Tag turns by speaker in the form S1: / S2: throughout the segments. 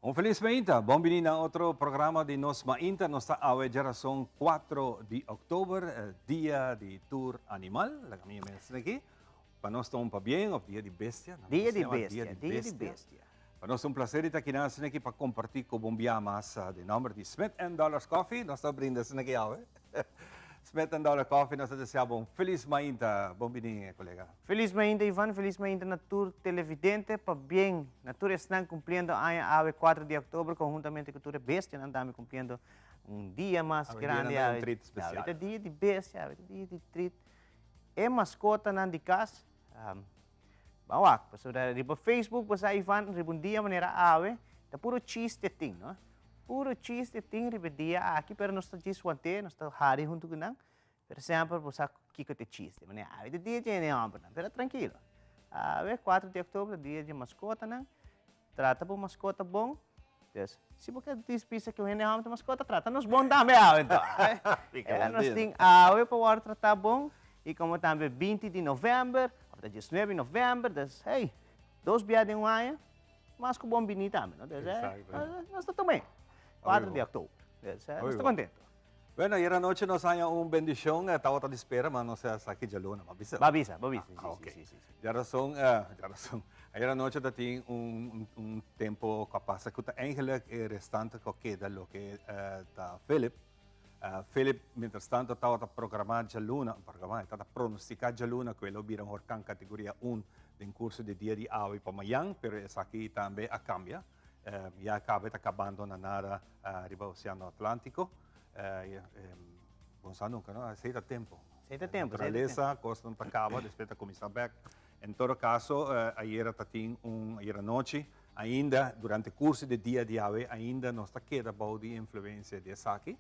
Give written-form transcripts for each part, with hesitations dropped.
S1: Un feliz mainta. Bienvenido a otro programa de Nos Mainta. Nos está a geração 4 de outubro, dia de tour animal. La caminha mestre aqui. Para nós está para bem, o dia de bestia.
S2: Dia de bestia.
S1: Para nós é um prazer estar aqui aqui para compartilhar com o bombiamas de nome de Smith & Dollars Coffee. Nós estamos brindando aqui, Smith & Dollars Coffee, nós desejamos feliz mainta. Bem-vindo, colega.
S2: Feliz mainta, Ivan. Feliz mainta na tour televidente. Para bem, na tour estão cumprindo a 4 de outubro, conjuntamente com a tour bestia. Nós estamos cumprindo dia mais grande.
S1: Um treat especial.
S2: Dia de bestia, dia de treat. É mascota na de casa. Bawak, riba Facebook, basta Ivan, riba dia maneira ave, tá puro chiste ting, no? Puro chiste ting riba dia aqui, pero nós tá giswante, nós tá hari junto com nang, por exemplo, basta kiko te chiste, maneira ave, de dia de neampa, pero tranquilo. Ave 4 de outubro, dia de mascota nang, trata por mascota bom. Yes. Se você dispisa que o rende hamta mascota, trata nos bom também ave então. Nós ting ave para tratar bom. E como também 20 de novembro, ou 19 de novembro, hey, 2 dias de um ano, mas com bom vinho também. Nós estamos bem. 4 de outubro. Nós estamos contentos.
S1: Bueno, ayer anoche nos haya una bendición, estaba a espera, mas no sé hasta aquí ya luna,
S2: babisa. Sí.
S1: Ya razón. Ayer anoche tenía un tiempo capaz que eigenlijk restante que queda lo que da Philip, mientras tanto, estaba programando a luna, estava pronosticando a luna, que ele vira uma categoria 1 do curso de dia de ave para amanhã, mas essa aqui também a cambia. Já acabando na nada riba Oceano Atlântico. Bom, nunca, não? Aceita tempo.
S2: Aceita tempo.
S1: Natureza, costa não acaba, depois começa back. Em todo caso, ayer à noite, ainda, durante o curso de dia de ave, ainda não está queda boa de influência dessa aqui.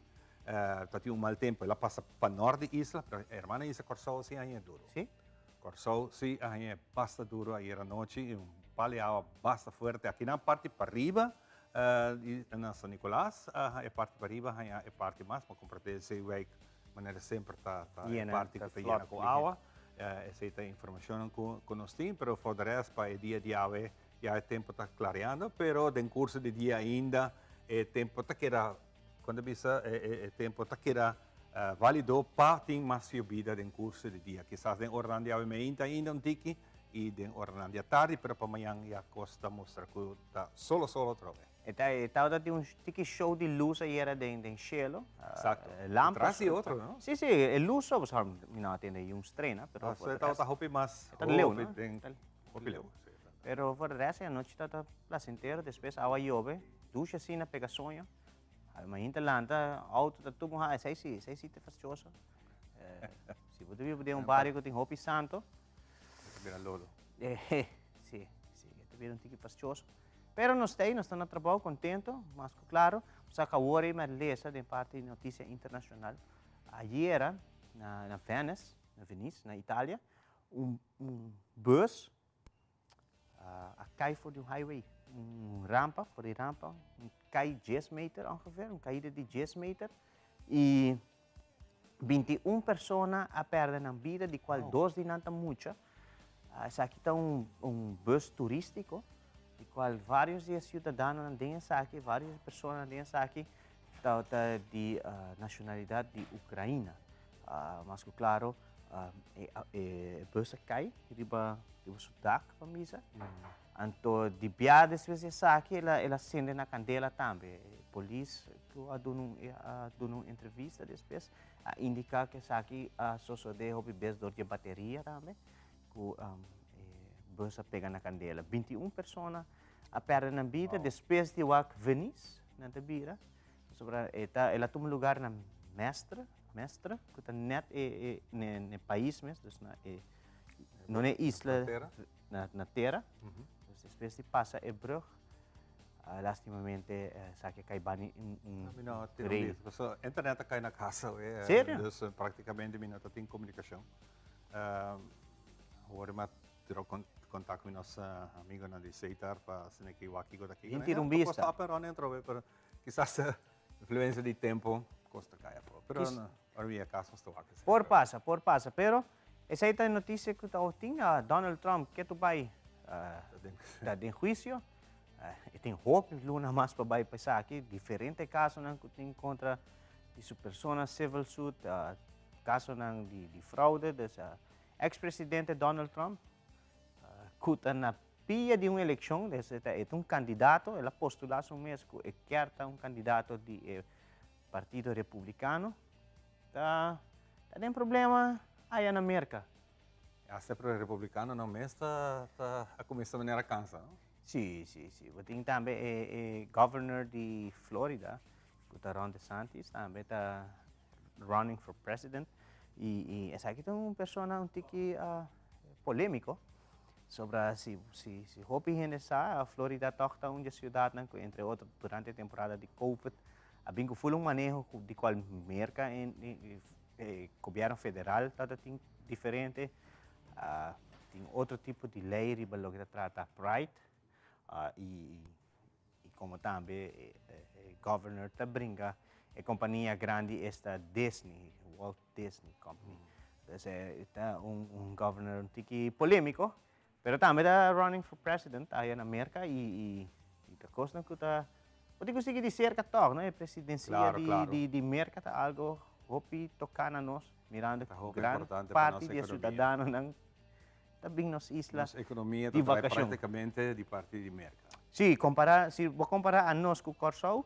S1: Tati un mal tempo, ela passa para norte da isla, pero a irmã isla Corsou sim é duro.
S2: Sim?
S1: Corsou sim é bastante duro ayer à noite, paleava bastante forte aqui na parte para riba, na São Nicolás, a parte para riba é a parte mais, para compreender se o veículo, maneira sempre está a parte que está llena com água, essa é a informação que nós temos, pero for the rest, para o dia de ave, já o tempo está clareando, pero no curso de dia ainda, o tempo está querendo quando bisa tempo tá que era válido para ter mais subida em curso de dia. Quizás em Orlando ainda um tiki e em Orlando tarde, mas para amanhã já costa mostrar que está solo outra vez.
S2: Estava de tiki show de luz aí era de cielo.
S1: Exato.
S2: Lâmpadas
S1: e outro, não?
S2: Sim, a luz só você não tem um treina,
S1: pero você estava hopi mais.
S2: Está leu, não? Hopi leu. Pero por resto a noite está placentero, depois água chove, ducha assim na pega sonho. Imagina lá, auto está tudo mais, sei se te fastidioso. Se você vive um bairro que tem Hopi Santo,
S1: vira lolo.
S2: Sim, te vira um tique fastidioso. Pero nós estamos no trabalho contento, mas claro, você acabou de ler de parte de notícia internacional. Ayer na Venice, na Itália, bus cai fora do highway. Rampa, cai 10 meter ongeveer, een caída de 10 meter. E 21 pessoas a perder a vida, de qual 2 de nanta muita. Aqui está bus turístico, de qual vários de cidadãos dentro aqui, várias pessoas dentro aqui, de nacionalidade de Ucrânia. Mas claro, bus cai, riba sodak para misa. Então, de piadas vezes aqui, ela acende na candela também. A polícia, que deu uma entrevista depois, indica que aqui só deu dor de bateria também, que bus pega na candela. 21 pessoas a perder a vida, depois de Venice, na Tabira. Ela toma lugar na mestra, que está net no país mesmo, não é isla, na terra. Depois de passa a brug, lastimamente, sabe que cai bani
S1: não, a internet cai na casa,
S2: sério?
S1: Dus praticamente minuto tem comunicação. Agora tirou contato com nosso amigo na Seitar para se que o aqui daqui.
S2: Gente rumbista.
S1: Posso para onde entrou, pero quizás a influência de tempo costa caia, pero para mim a casa estou aqui.
S2: Por passa, pero essa é a notícia que eu tinha, Donald Trump, que tu vai está em juízo, Eu tenho hope luna mais para vai passar aqui, diferente caso não que tem contra de persona civil suit, caso não de fraude, dessa ex-presidente Donald Trump, kuta na pia de uma eleição, desse é um candidato, ela postulação mesmo, é quer candidato de Partido Republicano, tá tem problema aí na América.
S1: Sempre republicano não mesmo está a começar a maneira cansa, não?
S2: Sim. Tem também o governor de Florida, que está Ron DeSantis, também está running for president. E essa aqui tem uma pessoa um tique polêmico sobre se hopi gente sa, a Florida toca uma cidade, entre outras, durante a temporada de COVID, havia que foi manejo de qual merca em governo federal, está diferente. Tem outro tipo de lei que trata Pride. E como também o governor te brinca, a companhia grande esta Disney, Walt Disney Company. Então, é governor um tique polêmico, mas também está running for president aí na América e a coisa que está, eu digo que de cerca toca, não é presidencia de América tá algo hopi tocar na nós, mirando grande parte dos cidadãos não também nas islas.
S1: A economia
S2: de
S1: está praticamente de parte de América.
S2: Sim, se vou comparar a nós com o Corsau,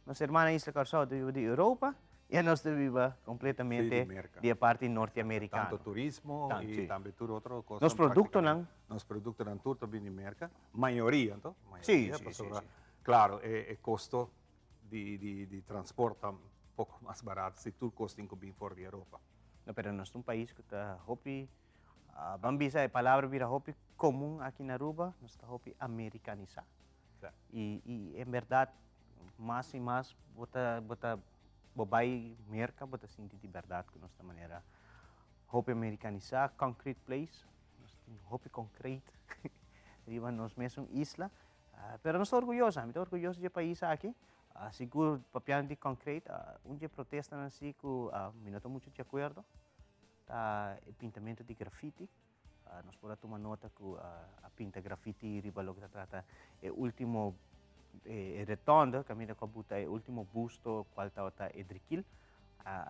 S2: nossa irmã Isla Corsau de Europa e a nós vive completamente de parte norte-americana.
S1: Tanto turismo e também tudo outro coisa.
S2: Nos produtos não?
S1: Nos produtos não tudo também de América, maioria, então.
S2: Sim.
S1: Claro, o custo de transporte um pouco mais barato se tudo custa em bem fora da Europa.
S2: Não, mas nós um país que está hopi Bambisa é palavra vira hopi comum aqui na Aruba, nós está hopi americanizar. E em verdade, mais e mais, bota bobai merca, bota sentir de verdade que nós maneira hopi americanizar, concrete place, nós tem hopi concrete, riba nós mesmo isla, pero nós muito orgulhoso de país aqui. Seguro papian de concrete, onde protesta assim que não estou muito de acordo. O pintamento de grafite. Nós podemos tomar nota que a pinta grafite ribalo que trata é o último redondo, caminho que buta é o último busto qual está Edriquil.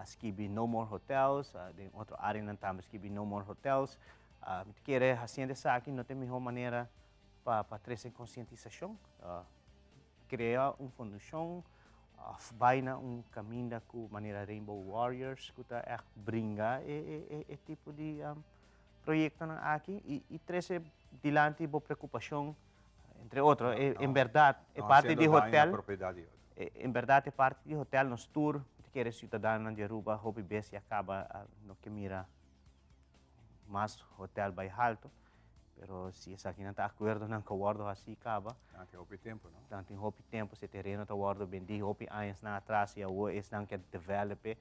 S2: Skibi No More Hotels, de outra área não estamos Skibi No More Hotels. Me quer fazer essa aqui não tem melhor maneira para trazer conscientização, criar fundação. Vai na caminho com maneira Rainbow Warriors, que está brinca e tipo de projeto aqui e trazer dilante boa preocupação, entre outros, em verdade, é parte de hotel, em verdade é parte de hotel, nos tour, que é cidadão de Aruba, hobby best e acaba no que mira mais hotel vai alto. Pero se essa aqui não está de acordo, não concordo assim, acaba.
S1: Não tem hopi tempo, não?
S2: Não tem hopi tempo, se terreno está guardo bem, de hopi anos na atrás, e a o é não quer develop.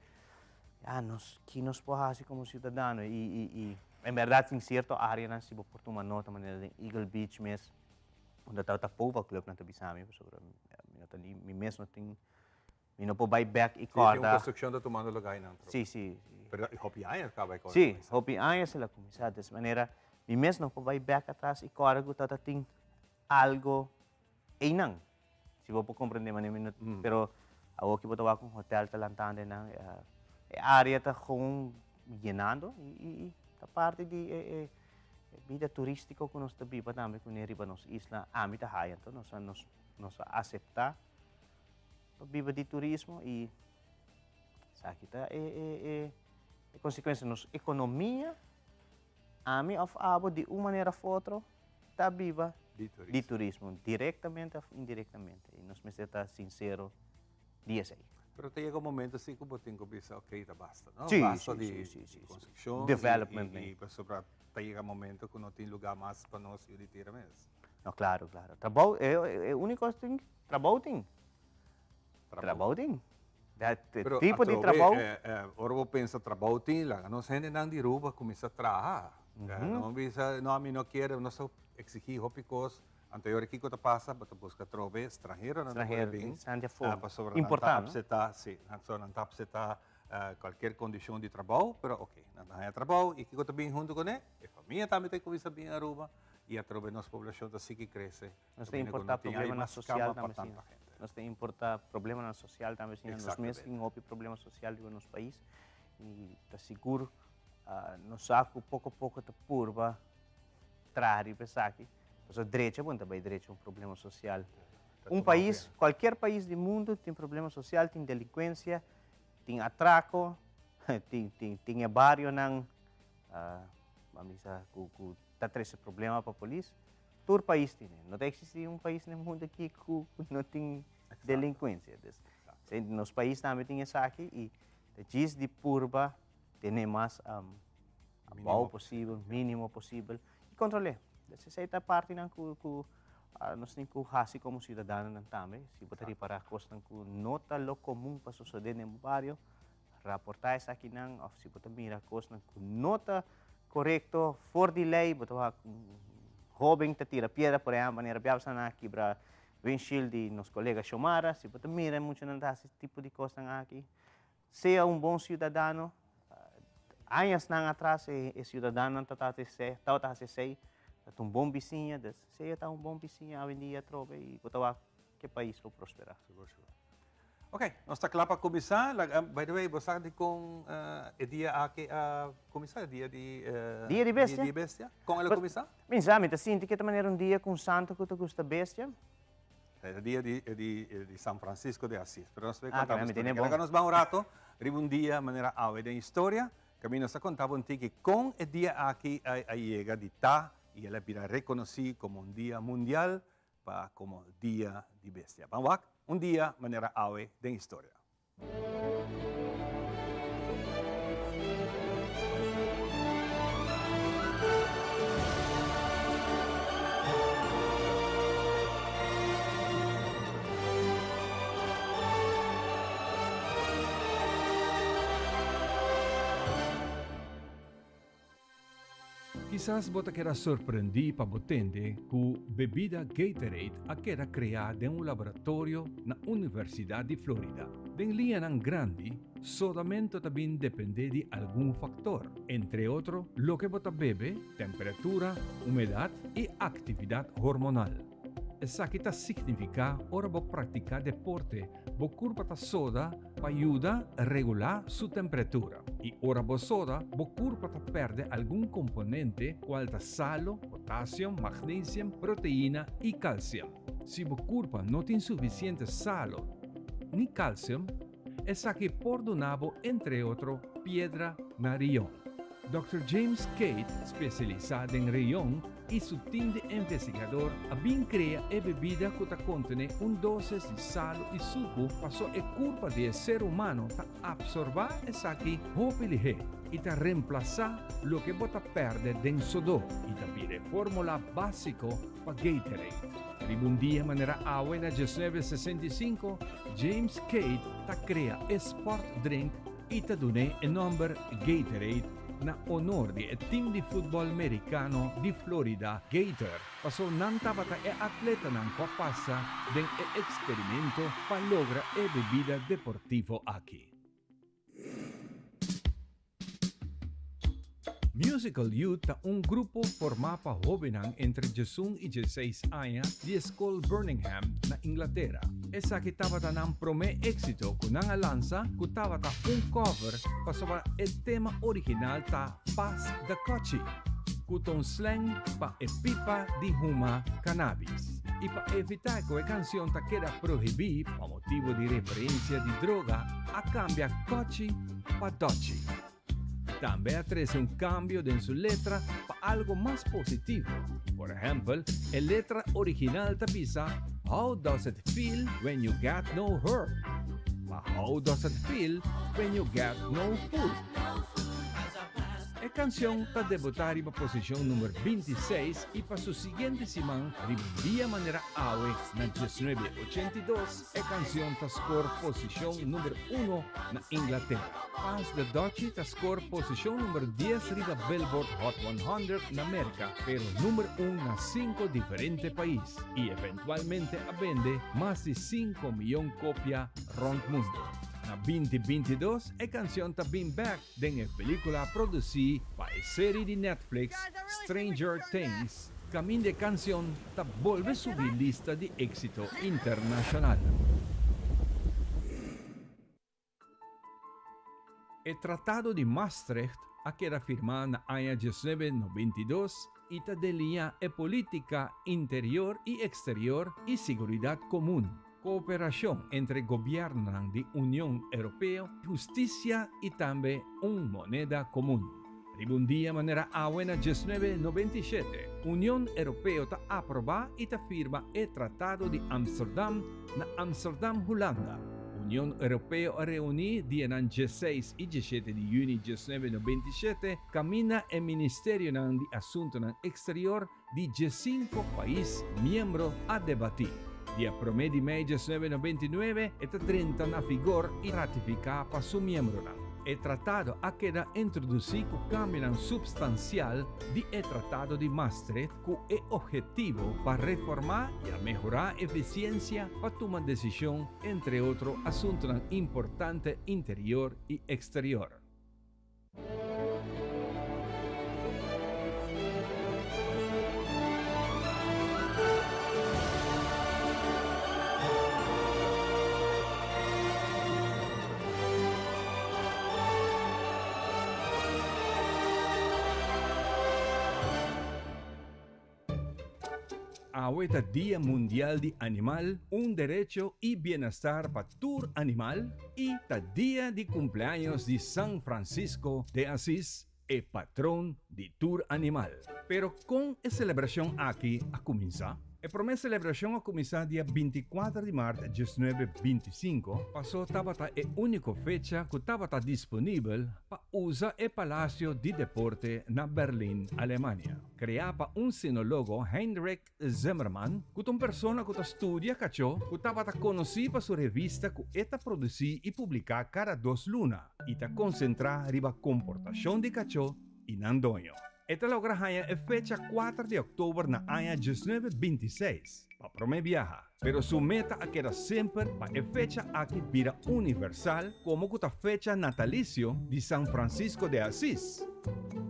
S2: Que nos pode fazer como cidadão e em verdade, em certa área, não se pode tomar nota, maneira de Eagle Beach mesmo, onde está o Pova Club, não está bisami, sobre mim mesmo tem, não pode buy back e corda.
S1: Tem uma construção da tomando lugar não?
S2: Sim.
S1: Pero hopi anos acaba com.
S2: Sim, hopi anos ela começar dessa maneira. E mesmo não vai back atrás e corre que tem algo e não. Se vou compreender mas pero a que botar com hotel talantando não a área está com llenando e a parte de vida turística que nós vivemos também com riba nos isla a mim tá high então nós aceitar viver de turismo e sabe tá consequência nos economia a mim of abo de uma maneira ou outra está viva de turismo, diretamente ou indiretamente. E nós precisamos estar sinceros disso aí.
S1: Mas chega um momento assim que você tem que pensar, ok, está basta, não?
S2: Sim,
S1: basta de construção,
S2: development.
S1: E chega um momento que não tem lugar mais para nós ir tirar mesmo.
S2: Não, claro. Trabalho é o único que trabalho tem. Trabalho tem. Tipo de trabalho.
S1: Agora eu penso, trabalho tem lá, nós gente não de Aruba começa a trabalhar. Não quero, não só exigir hopicos, anterior aqui que passa, para buscar trabalho estrangeiro, não é bem.
S2: Importante.
S1: Não está para qualquer condição de trabalho, mas ok, não é trabalho, e que eu também junto com ele, a família também tem que começar bem a Aruba, e a través da nossa população assim que cresce.
S2: Nós tem importar problema na social também, sim. Nós tem importar problema na social também, sim. Nós mesmos temos problema social no nosso país e está seguro nós saco pouco a pouco te purba trair para aqui. Então direita é bom também, direita é um problema social. País, qualquer país do mundo tem problema social, tem delinquência, tem atraco, tem barrio não, vamos dizer, que está trazendo problema para a polícia. Todo país tem, não existe um país no mundo aqui que não tem delinquência. Nos países também tem isso aqui e diz de purba tem mais bom possível, mínimo possível e controlar. Essa é a parte que nós temos que fazer como cidadãos também. Se você reparar coisas que não está comum para suceder no bairro, reportar isso aqui não, ou se você mirar coisas que não está correto, fora de lei, você jovem te tira pedra, por exemplo, maneira biasa na aqui para windshield de nos colegas Xomara, se você mira muito não esse tipo de coisas aqui. Seja um bom cidadão, anos atrás, o cidadão não está a ser um bom vizinho, se está um bom vizinho, a dia trova e botar que país vai prosperar.
S1: Ok, nós estamos lá para começar. By the way, você sabe com o dia aqui começar, dia de
S2: bestia?
S1: Dia de bestia? Com ela começar?
S2: Bem, sabe, assim, de que maneira um dia com santo que tu gosta bestia?
S1: É o dia de São Francisco de Assis. Pero nós vamos
S2: contar
S1: uma história. Agora nós vamos um rato, riba um dia, maneira ave da história, que nós contava que com o dia aqui a chega de tá e ela virá reconhecida como um dia mundial, como dia de bestia. Vamos lá? Um dia, maneira ave da história.
S3: Quizás você queira surpreender para entender que a bebida Gatorade era criada em um laboratório na Universidade de Flórida. Em linha grande, solamente também depende de algum fator, entre outros, lo que você bebe, temperatura, umidade e atividade hormonal. Isso aqui significa ora você praticar deporte, você corpo soda para ajudar a regular sua temperatura. E ora você soda, você corpo perde algum componente, qual sal, potássio, magnésio, proteína e cálcio. Se você corpo não tem suficiente sal nem cálcio, isso aqui pode donar, entre outros, pedra na rião. Dr. James Cate, especializado em rião, e seu time de investigador bem cria a bebida que contém doses de sal e suco para a culpa do ser humano absorver essa aqui hopilhe e reemplazar o que você perde dentro sodor e também a fórmula básica para Gatorade. De um dia maneira água na 1965, James Cate cria Sport Drink e dona o nome Gatorade na honor de team de futebol americano de Florida, Gator. Pasó nantabata atleta ng papasa den experimento para lograr bebida deportivo aqui. Musical Youth é grupo formado para jovens entre 18 e 16 anos de escola Birmingham, na Inglaterra. Essa que estava dando promé éxito com a lança que estava cover para o tema original da Paz da Cochi, com slang para a pipa de huma cannabis. E para evitar que a canção quede proibida por motivo de referência de droga, a cambia Cochi para Dochi. Também traz cambio em sua letra para algo mais positivo. Por exemplo, a letra original diz How does it feel when you get no hurt? But how does it feel when you get no food? A canção está debutar para a posição número 26 e para sua seguinte semana, de maneira ave, na 1982, a canção está score posição número 1 na Inglaterra. Paz da Dochi está score posição número 10 riba Billboard Hot 100 na América, pero número 1 na 5 diferentes países e eventualmente vende mais de 5 milhões de cópias rondo mundo. Na 2022, a canção está bem back em a película produzida para a série de Netflix Stranger Things Camino de canción ta vuelve subir lista de éxito internacional. El Tratado de Maastricht era firmado en el año 1992 y ta delinea política interior y exterior y seguridad común, cooperación entre gobiernos de la Unión Europea, justicia y también una moneda común. Un día manera buena 1997, Unión Europea ta aprobó y ta firma el Tratado de Amsterdam na Amsterdam, Holanda. Unión Europea reunida día 16 y 17 de junio 1997 camina el Ministerio de Asuntos Exterior de 5 países miembros a debatir. Dia 1 de maio de 1999 está 30 na vigor y ratificada para su miembro. El tratado ha quedado introducido cambio substancial del Tratado de Maastricht con el objetivo para reformar y mejorar eficiencia para tomar decisión entre otros asuntos importantes interior y exterior. Ahorita Día Mundial de Animal, un derecho y bienestar para todo animal, y el Día de Cumpleaños de San Francisco de Asís, el patrón de todo animal. Pero con la celebración aquí a comenzar, la primera celebración a comenzar día 24 de marzo de 1925, pasó estaba la única fecha que estaba disponible para usar el Palacio de Deporte en Berlín, Alemania. Creaba un sinólogo Heinrich Zimmermann, que una persona que estudia cachó, que estaba conocido por su revista que está producida y publicada cada 2 lunas, y está concentrada en la comportación de cachó y nandoño. Esta logra a fecha 4 de octubre na año 1926, para primer viaje. Pero su meta queda siempre para la fecha aquí vira universal como la fecha natalicio de San Francisco de Asís.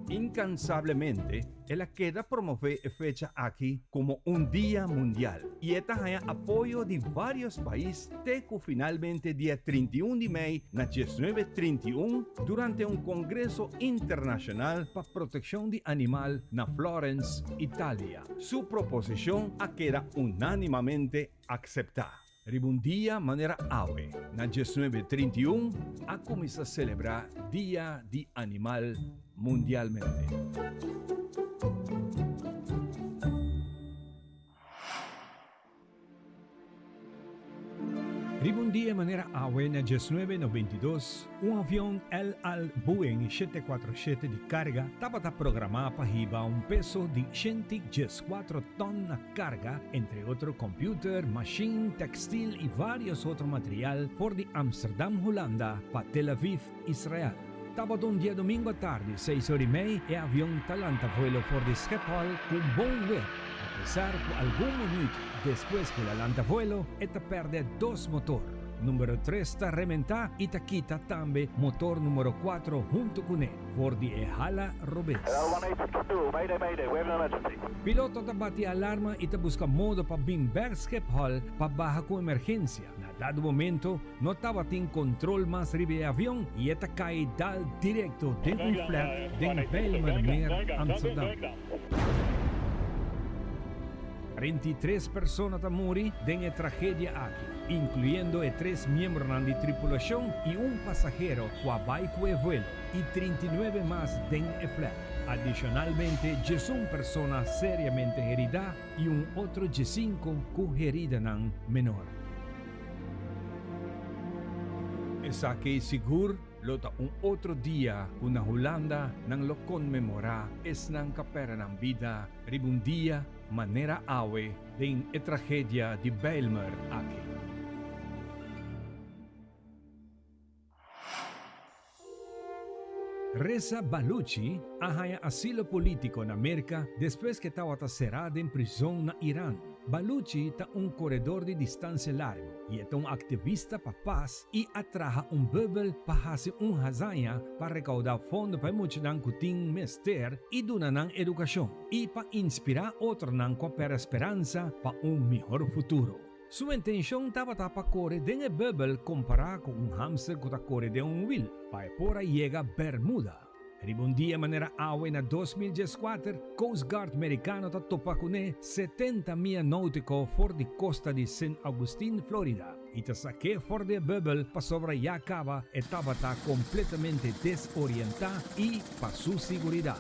S3: Incansablemente, ella queda promover la fecha aquí como un día mundial. Y esta hay apoyo de varios países que finalmente día 31 de mayo de 1931 durante un congreso internacional para protección de animal en Florence, Italia. Su proposición queda unánimemente aceptada. Un día manera ave, na 1931, a comienza a celebrar Día de Animal mundialmente. Un día de manera ave, na 1992, un avión El Al Boeing 747 de carga estaba programado para llevar un peso de 114 toneladas de carga, entre otros computer, machine, textil y varios otros materiales, por de Amsterdam, Holanda, para Tel Aviv, Israel. Estaba un día domingo a tarde, 6:30, el avión talanta vuelo por de Schiphol con buen vuelo. A pesar que algún minuto después que la lanta vuelo, esta perde 2 motores. Número 3 está reventada y ta quita también motor número 4 junto con él, por de jala robes. Piloto ta bate alarma y ta busca modo para bimber Schiphol para bajar con emergencia. En dado momento, no estaba en control más ribe el avión y esta cae dal directo de un flat de Bijlmermeer, Amsterdam. 33 personas han muerto en la tragedia aquí, incluyendo 3 miembros de tripulación y un pasajero que abajo el vuelo, y 39 más en el flat. Adicionalmente, 11 personas seriamente heridas y un otro 5 con heridas menor. Es aquí seguro lota un otro día una Holanda nang lo conmemora es nang kapera ng vida ribundia manera awe din e tragedia di Bijlmer aquí. Reza Baluchi arranha asilo político na América depois que estava cerrado em prisão na Irã. Baluchi está corredor de distância larga e é um ativista para paz e atraha bubble para fazer razanha para recaudar fundos para muitos que têm mester e donar educação e para inspirar outros com a esperança para melhor futuro. Sua intenção estava para correr de bubble comparado com hamster que corre de wheel para por aí chegar a Bermuda. Un dia maneira awe na 2014, Coast Guard americano ta topa com 70 milha náutico fora de costa de St. Augustine, Florida. E ta saque fora de bubble pa sobre Yacaba e tava ta completamente desorientada e pa sua segurança.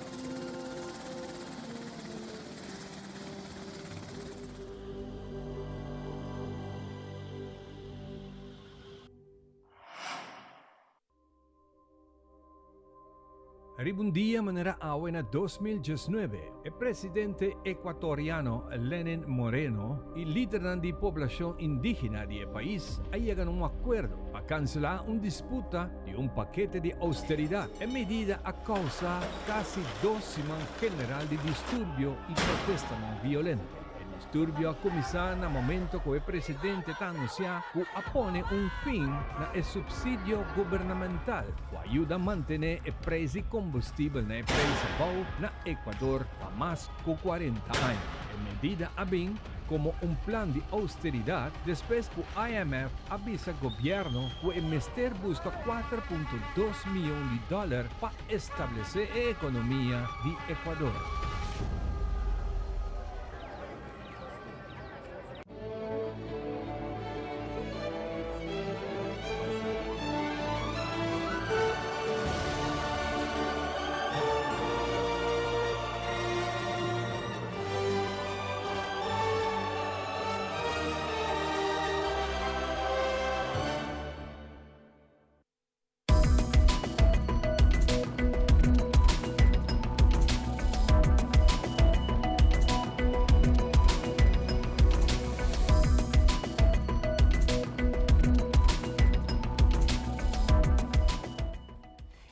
S3: Un dia maneira awe na 2019, o presidente equatoriano Lenin Moreno e líder da população indígena do país chegaram acordo para cancelar disputa de paquete de austeridade, em medida a causa quase 2 semanas general de distúrbio e protesta não violenta. Disturbio a começar no momento que o presidente está anunciando que apone fim no subsídio governamental que ajuda a manter o preço de combustível na preço no Equador por mais de 40 anos. Em medida bem como plan de austeridade depois que o IMF avisa o governo que o Mester busca 4,2 milhões de dólares para estabelecer a economia de Equador.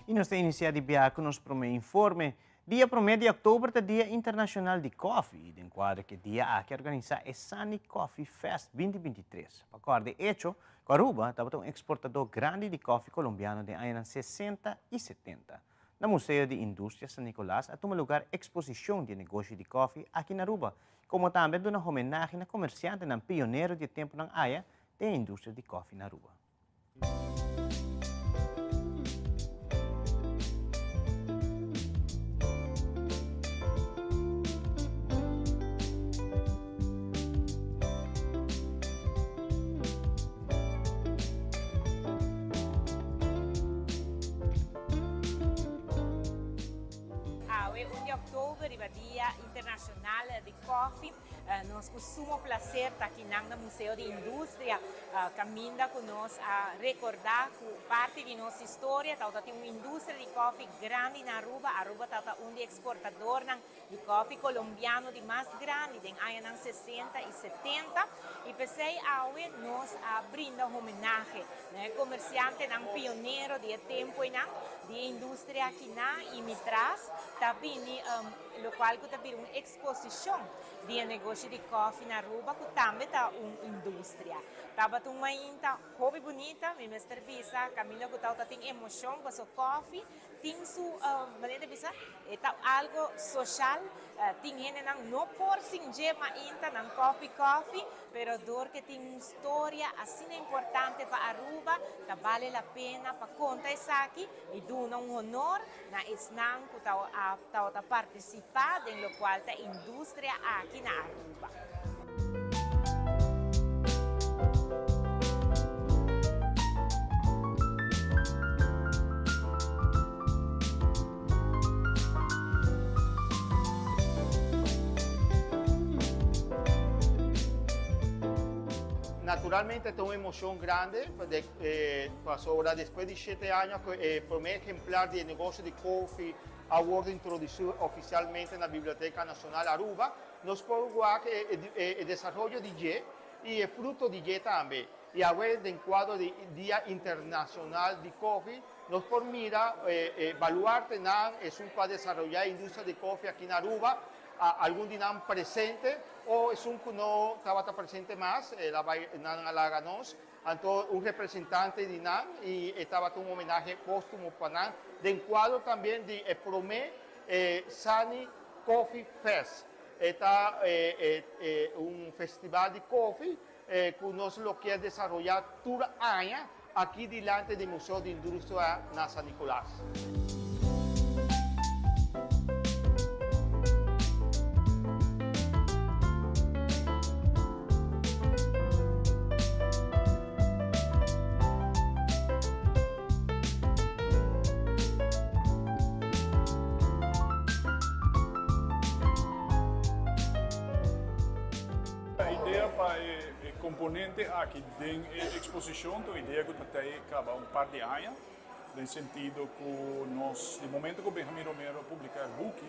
S2: E nós temos iniciado de viajar com nosso primeiro informe. Dia 1 de outubro é Dia Internacional de Coffee, em quadro que dia a que organiza o Sunny Coffee Fest 2023. Para acordar de hecho, Aruba estava um exportador grande de coffee colombiano de anos 60 e 70. No Museu de Indústria San Nicolás há uma lugar exposição de negócio de coffee aqui na Aruba, como também uma homenagem a comerciante e pioneiro de tempo na área da indústria de coffee na Aruba.
S4: Dia Internacional de Coffee. Nós costumamos prazer estar aqui no Museu de Indústria, caminhando conosco a recordar que parte de nossa história, tem uma indústria de coffee grande na Aruba. Aruba é um exportador de coffee colombiano de mais grande, em anos 60 e 70. E pensei que nós brindamos homenagem, comerciante, pioneiro de tempo de indústria aqui na Imitras, também o qual tem uma exposição de negócio de coffee na Aruba, que também é uma indústria. Estava uma hobby bonita, minha cerveja, caminho que tem emoção, mas o coffee tem sua maneira de pensar, é algo social, tem gente não por singe ainda não coffee, pero dor que tem uma história assim importante para Aruba, que vale a pena para contar isso aqui e dar um honor na esnan que está participando em lo qual a indústria aqui na Aruba.
S5: Naturalmente tengo una emoción grande, pasó ahora después de 7 años que el primer ejemplar de negocio de coffee award introducido oficialmente en la Biblioteca Nacional Aruba, nos puede jugar el desarrollo de Y y el fruto de Y también. y ahora dentro del Día Internacional de Coffee, nos por mira Baluarte es un para desarrollar industria de coffee aquí en Aruba, algún dinam presente o es un que no estaba presente más, la ganos, entonces un representante de DINAM y estaba un homenaje póstumo para NAM, dentro también de Promé Sani Coffee Fest. Está un festival de coffee que nos lo quiere desarrollar toda año aquí delante del Museo de Industria de San Nicolás.
S6: Componente aqui tem exposição, então a ideia que tem acaba par de anos, no sentido que nós, no momento que o Benjamin Romero publicar o book,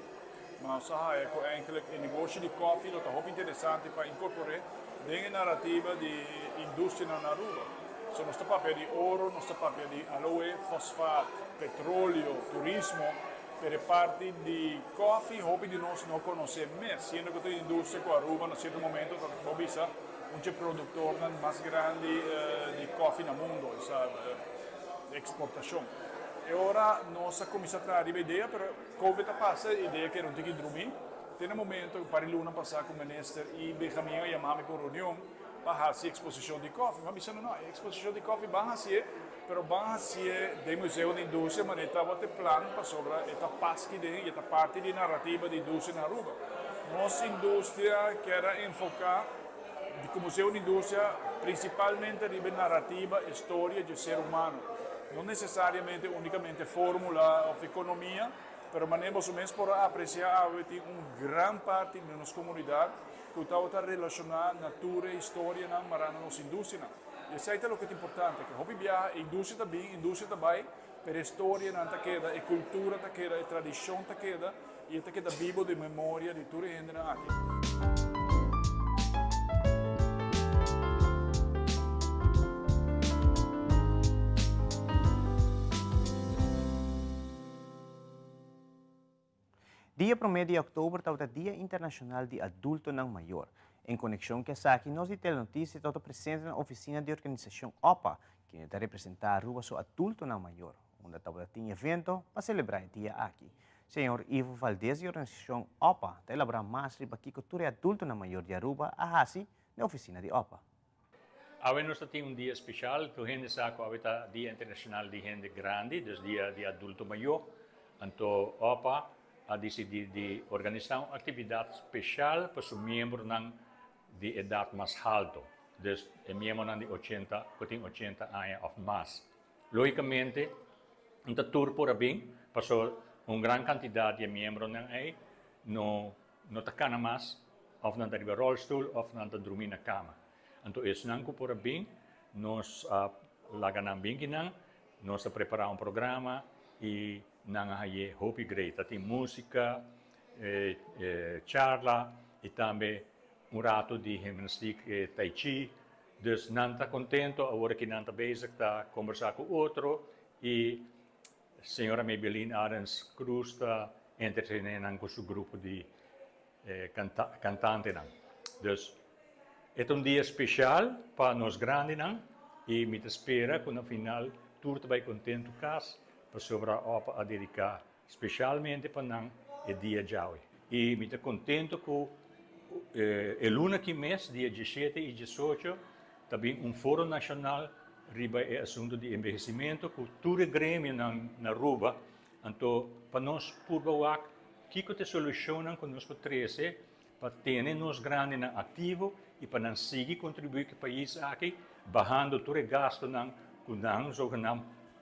S6: mas o negócio de coffee está muito interessante para incorporar dentro da narrativa de indústria na Aruba. So, nós papel de ouro, nós papel de aloe, fosfato, petróleo, turismo, per parte di coffee, hobby di nós não conhecemos, sendo que a indústria com a Aruba, no certo momento, está un produttore mais grande di coffee nel mondo, esportazione. E ora nostra commissariata arriva idea, però Covid passa, idea che non ti dormire. Nel momento che pari l'una passare con il ministro e Benjamin chiamami per riunione, per fare esposizione di coffee. Ma mi dicono no, esposizione di coffee va a essere, però va a essere del museo di industria, ma non avete plan per sopra, e paschi di, e parte di narrativa di industria in Aruba. Nostra industria che era enfocata come museu de indústria, principalmente a narrativa e história do ser humano. Não necessariamente, unicamente fórmula ou economia, mas manemos o mesmo para apreciar uma grande parte da nossa comunidade que está relacionada com a natura e história na nossa indústria. E isso é o que é importante, que hobby a indústria também, per a história não está queda, a cultura está queda, a tradição está queda, e está queda vivo de memória de tudo gente aqui.
S2: Dia 1 de outubro está o Dia Internacional de Adulto não Maior. Em conexão com essa aqui, nós temos notícia que está presente na oficina de organização OPA, que está representar a Aruba seu adulto não maior, onde está um evento para celebrar o dia aqui. Senhor Ivo Valdez, de organização OPA, está elaborando mais sobre a cultura adulto não maior de Aruba, a Hasi, na oficina de OPA.
S7: Hoje nós temos dia especial, que a gente sabe que é o Dia Internacional de Gente Grande, dus Dia de Adulto Maior. Então, OPA a decidir de organizar uma atividade especial para os membros de idade mais alta, dus membros de 80 anos ou mais. Logicamente, então tour por bem, passou uma grande quantidade de membros não está mais, ou não está rolstoel, ou não está dormir na cama. Então, isso não é por bem, nós laganam bem que nós preparamos programa e nang haye hopi great, tem música, charla e também rato de gimnastica e tai chi. Dus não está contento, agora que não está bezig, está conversar com outro e a senhora Maybelline Arens Cruz está entretendo com seu grupo de cantantes. Dus é dia especial para nós grandes e me espera que no final tudo vai contento casa para sobre a OPA a dedicar especialmente para o dia de hoje. E me estou contente que o único mês, dia 17 e 18, também fórum nacional riba o assunto de envelhecimento, que todo o grêmio na Aruba, então, para nós, por baixo, que te solucionam com nós três, para ter nós grandes ativo e para nós seguir contribuir com o país aqui, barrando todo o gasto com nós,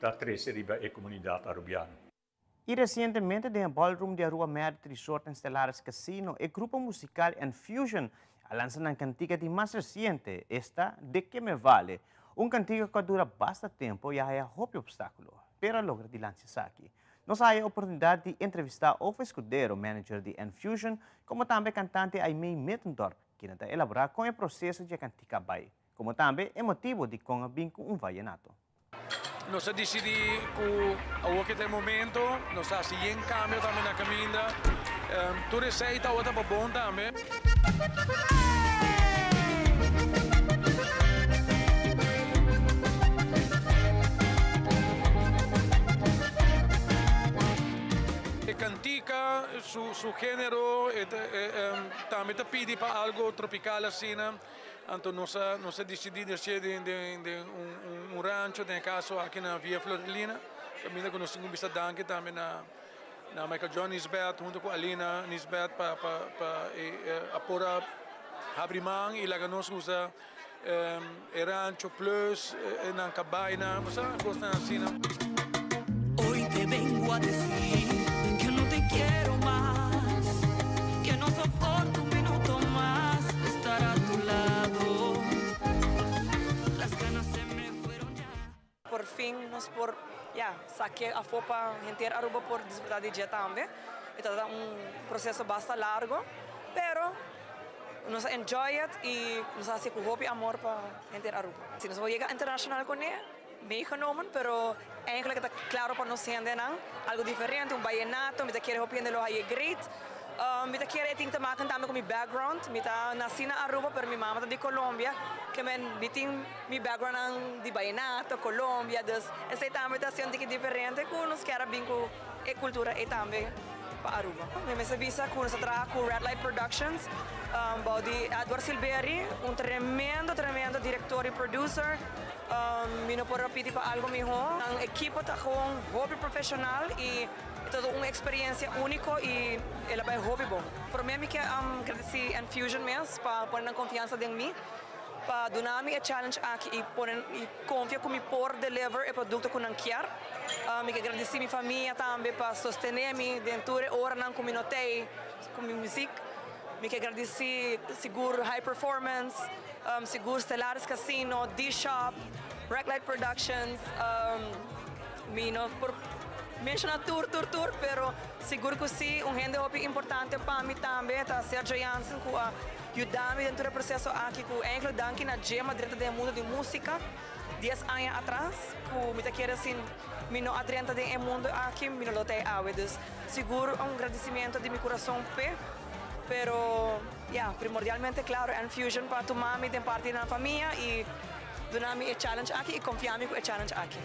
S7: da três riba a comunidade arubiana.
S2: E recentemente, no ballroom de Aruba Merit Resort and Stellaris Casino, o grupo musical Infusion lança uma cantiga de mais recente, esta De Que Me Vale, cantiga que dura bastante tempo e há um obstáculo, para logra de lançar aqui. Nós temos a oportunidade de entrevistar o Escudero, manager de Infusion, como também cantante Aimee Mittendorp, que está elaborar com o processo de cantiga vai. como também é motivo de com um vallenato.
S8: Nós decidimos que até o momento, nós estamos em caminho também na caminha. Tudo isso aí está outra para bom também. Cantica, su género, também te pide para algo tropical assim, então nós decidimos ser de rancho, no caso aqui na Via Florilina, caminho que nós temos visto danke também na Michael John Nisbet, junto com a Alina Nisbet, para apora abrimang, e lá nós usa rancho plus, na cabaina, mas gosta assim.
S9: Hoy te vengo a decir que no te quiero más, que no soporto un minuto más estar a tu lado. Las ganas se me fueron ya.
S10: Por fin, saqué a FOPA gente Aruba por disfrutar de dia também. Então é processo bastante largo, pero nos enjoy it e nos hace com hoop e amor para gente Aruba. Se nós vamos chegar internacional com ele, meegenomen, pero eigenlijk het claro para nos siendo algo diferente, un vallenato, me te quiere hopiendo lo hay great. Me te quiere ting te maken también con mi background, me ta nací en Aruba, pero mi mamá de Colombia, que me biting mi background de vallenato, Colombia, dus ese también está siendo diferente, con nos quiera bien con cultura y también para Aruba. Me sabisa con nos trabaja con Red Light Productions, body Edward Silveri, un tremendo director y producer. Vino por repetir para algo mejor. El equipo está con un hobby profesional y toda una experiencia única y el hobby bon. Por mí, que agradecer Enfusion mes para poner confianza en mí, para darme el challenge aquí y confiar con mi por deliver el producto con anquiar. Me agradecer mi familia también para sostenerme dentro de horas con mi noté, con mi música. Me agradecer seguro High Performance, seguro Stellaris Casino, D-Shop, Red Light Productions, por mencionar tour, pero seguro que sí, un gente importante para mí también, está Sergio Jansen, que ajudou-me dentro do processo aqui, que eigenlijk danke na gema dentro do mundo de música, 10 anos atrás, que me quero assim, me não adrenta do mundo aqui, me não lotei água, dus seguro um agradecimento de meu coração, pero primordialmente, claro, Enfusion para tomar-me de parte da família e dar-me o challenge aqui e confiar-me com o challenge aqui.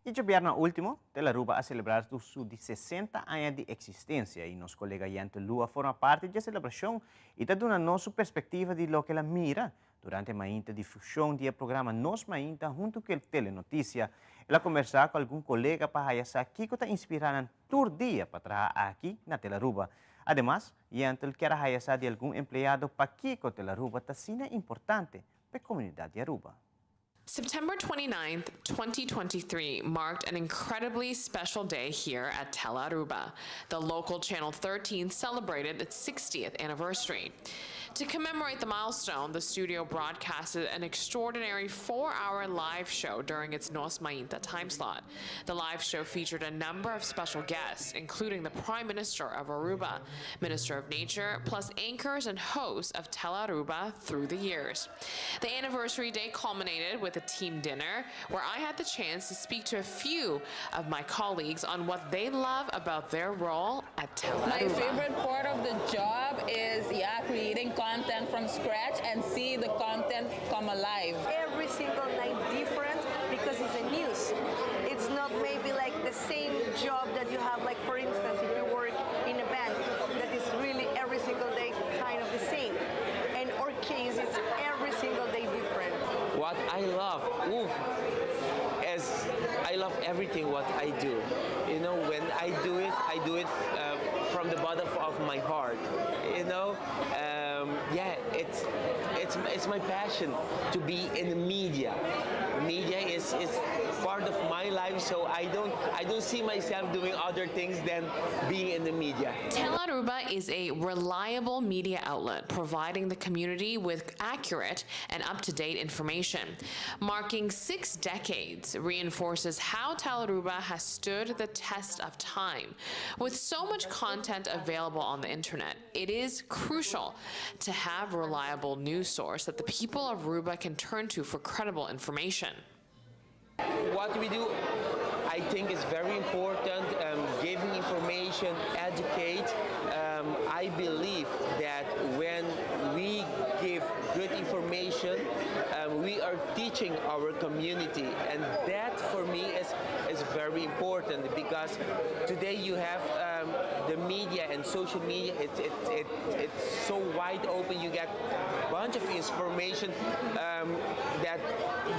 S2: E o governo último de la Aruba a celebrar sus 60 anos de existência e nosso colega Yante Lua forma parte da celebração e está dando sua perspectiva de lo que ela mira durante a difusão do programa Nos Mainta junto com a Telenotícia. Ela conversar com algum colega para hayasar que está inspirando todo dia para trabalhar aqui na Tela Aruba. Además, Yante quer hayasar de algum empregado para que a Tela Aruba está sendo importante para a comunidade de Aruba.
S11: September 29th, 2023 marked an incredibly special day here at Tela Aruba. The local Channel 13 celebrated its 60th anniversary. To commemorate the milestone, the studio broadcasted an extraordinary 4-hour live show during its Nos Mainta time slot. The live show featured a number of special guests, including the Prime Minister of Aruba, Minister of Nature, plus anchors and hosts of Tela Aruba through the years. The anniversary day culminated with a team dinner where I had the chance to speak to a few of my colleagues on what they love about their role at Tela Aruba.
S12: My favorite part of the job is creating content from scratch and see the content come alive.
S13: Every single night different because it's a news. It's not maybe like the same job that you have, like for instance, if you work in a band, that is really every single day kind of the same. In our case, it's every single day different.
S14: What I love, is I love everything what I do. You know, when I do it from the bottom of my heart. You know, it's my passion to be in the media. Media is part of my life, so I don't see myself doing other things than being in the media.
S11: Tela Aruba is a reliable media outlet providing the community with accurate and up-to-date information. Marking 6 decades reinforces how Tela Aruba has stood the test of time. With so much content available on the internet, it is crucial to have a reliable news source that the people of Aruba can turn to for credible information.
S14: What we do, I think, is very important, giving information, educate. I believe that when we give good information, we are teaching our community, and that for me is very important, because today you have the media and social media, it's so wide open. You get a bunch of information that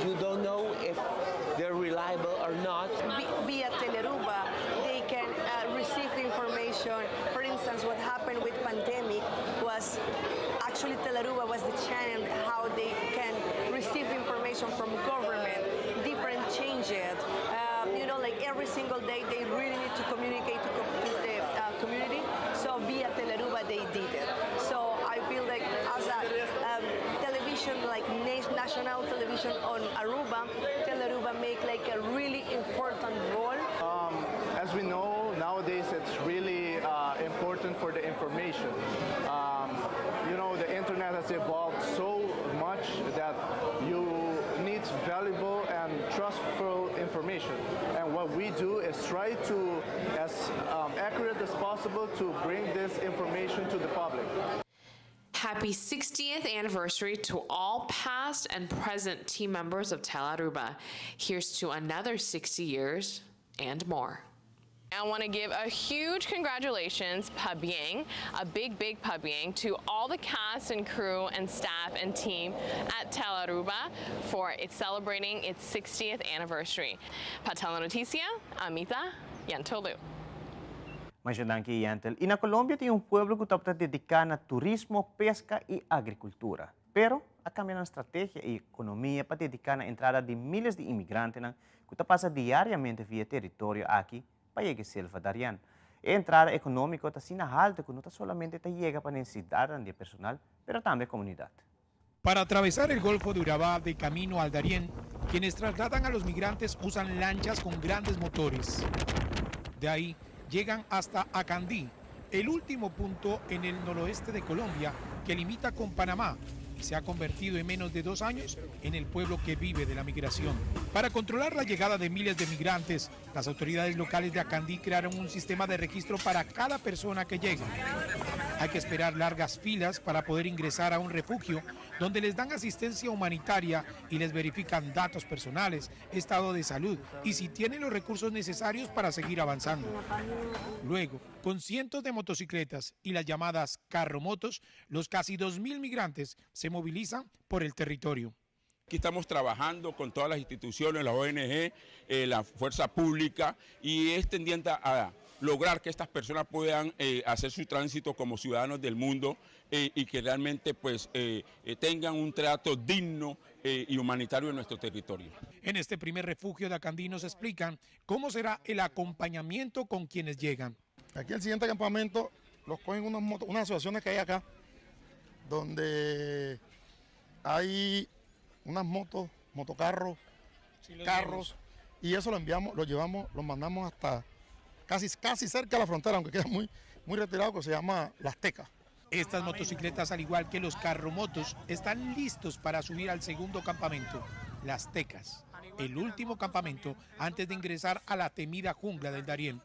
S14: you don't know if they're reliable or not.
S13: Via Tela Aruba, they can receive the information. For instance, what happened with pandemic was actually Tela Aruba was the channel how they can receive information from government, different changes. Like every single day, they really need to communicate to the community. So via Tela Aruba, they did it. So I feel like as a television, like national television on Aruba, Tela Aruba make like a really important role.
S15: As we know, nowadays it's really important for the information. The internet has evolved so much that you need valuable and trustful information. And what we do is try to, as accurate as possible, to bring this information to the public.
S11: Happy 60th anniversary to all past and present team members of Tela Aruba. Here's to another 60 years and more.
S16: I want to give a huge congratulations, Pabyeng, a big Pabyeng, to all the cast and crew and staff and team at Tela Aruba for its celebrating its 60th anniversary. Para Telenoticia, Amita Yantolu.
S2: Mas danke, Yantel. E na Colômbia tem pueblo que está dedicado a turismo, pesca e agricultura. Pero a cambiar a estratégia e economia para dedicar a entrada de milhares de imigrantes que passa diariamente via território aqui para chegar a selva Darién. A entrada econômica está sendo alta, que não solamente chega para a necessidade de personal, mas também a comunidade.
S17: Para atravesar el Golfo de Urabá de camino al Darién, quienes trasladan a los migrantes usan lanchas con grandes motores. De ahí llegan hasta Acandí, el último punto en el noroeste de Colombia que limita con Panamá y se ha convertido en menos de 2 años en el pueblo que vive de la migración. Para controlar la llegada de miles de migrantes, las autoridades locales de Acandí crearon un sistema de registro para cada persona que llega. Hay que esperar largas filas para poder ingresar a un refugio donde les dan asistencia humanitaria y les verifican datos personales, estado de salud y si tienen los recursos necesarios para seguir avanzando. Luego, con cientos de motocicletas y las llamadas carromotos, los casi 2.000 migrantes se movilizan por el territorio.
S18: Aquí estamos trabajando con todas las instituciones, la ONG, la fuerza pública, y es tendiente a lograr que estas personas puedan hacer su tránsito como ciudadanos del mundo y que realmente pues, tengan un trato digno y humanitario en nuestro territorio.
S17: En este primer refugio de Acandí nos explican cómo será el acompañamiento con quienes llegan.
S19: Aquí el siguiente campamento los cogen unas asociaciones que hay acá, donde hay unas motos, motocarros, carros, y eso lo llevamos, lo mandamos hasta casi cerca de la frontera, aunque queda muy retirado, que se llama Las Tecas.
S17: Estas motocicletas, al igual que los carromotos, están listos para subir al segundo campamento, Las Tecas, el último campamento antes de ingresar a la temida jungla del Darién.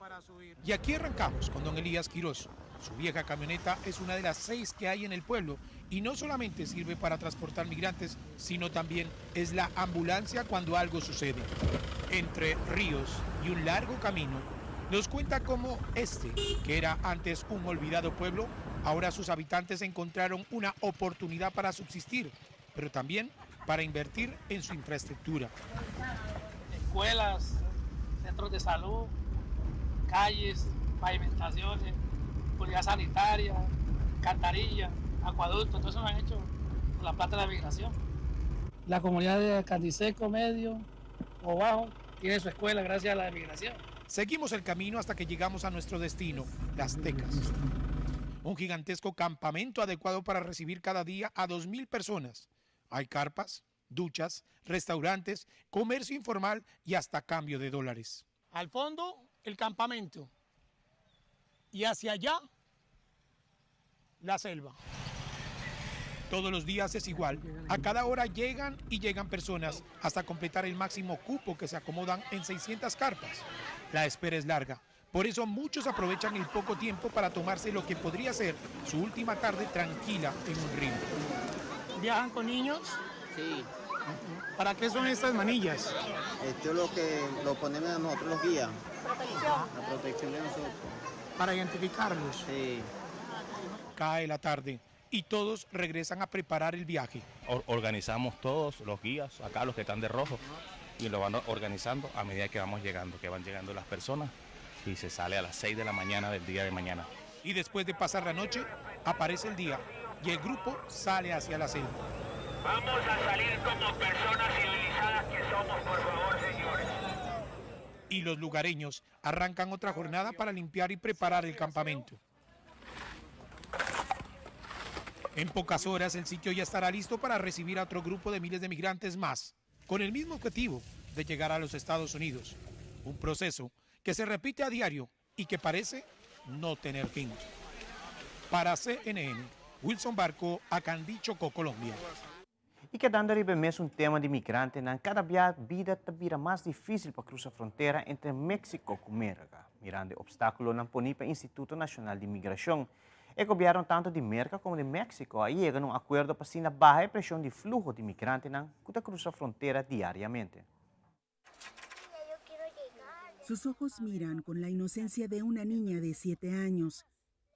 S17: Y aquí arrancamos con don Elías Quirós. Su vieja camioneta es una de las 6 que hay en el pueblo y no solamente sirve para transportar migrantes, sino también es la ambulancia cuando algo sucede. Entre ríos y un largo camino, nos cuenta cómo que era antes un olvidado pueblo, ahora sus habitantes encontraron una oportunidad para subsistir, pero también para invertir en su infraestructura.
S20: Escuelas, centros de salud, calles, pavimentaciones, seguridad sanitaria, alcantarillas, acueductos, todo eso lo han hecho con la plata de la migración.
S21: La comunidad de Candiseco, Medio o Bajo
S20: tiene su escuela gracias a la migración.
S17: Seguimos el camino hasta que llegamos a nuestro destino, Las Tecas. Un gigantesco campamento adecuado para recibir cada día a 2.000 personas. Hay carpas, duchas, restaurantes, comercio informal y hasta cambio de dólares.
S20: Al fondo, el campamento. Y hacia allá, la selva.
S17: Todos los días es igual. A cada hora llegan y llegan personas hasta completar el máximo cupo que se acomodan en 600 carpas. La espera es larga. Por eso muchos aprovechan el poco tiempo para tomarse lo que podría ser su última tarde tranquila en un río.
S20: ¿Viajan con niños?
S21: Sí.
S20: ¿Para qué son estas manillas?
S21: Esto es lo que lo ponemos a nosotros los guías.
S20: Protección.
S21: La protección de nosotros.
S20: Para identificarlos.
S21: Sí.
S17: Cae la tarde y todos regresan a preparar el viaje.
S22: Organizamos todos los guías, acá los que están de rojo, y lo van organizando a medida que vamos llegando, que van llegando las personas, y se sale a las 6 de la mañana del día de mañana.
S17: Y después de pasar la noche, aparece el día y el grupo sale hacia la selva.
S23: Vamos a salir como personas civilizadas que somos, por favor, señores.
S17: Y los lugareños arrancan otra jornada para limpiar y preparar el campamento. En pocas horas el sitio ya estará listo para recibir a otro grupo de miles de migrantes más, con el mismo objetivo de llegar a los Estados Unidos. Un proceso que se repite a diario y que parece no tener fin. Para CNN, Wilson Barco, Acandí, Chocó, Colombia.
S2: E quedando aí mesmo um tema de migrante, cada vida vira mais difícil para cruzar a fronteira entre México e América, mirando obstáculos na Ponipa Instituto Nacional de Migração. O governo tanto de América como de México aí chegam a um acordo para a baixa pressão de flujo de migrantes que cruzam a fronteira diariamente.
S24: Sus ojos miran con la inocencia de una niña de 7 años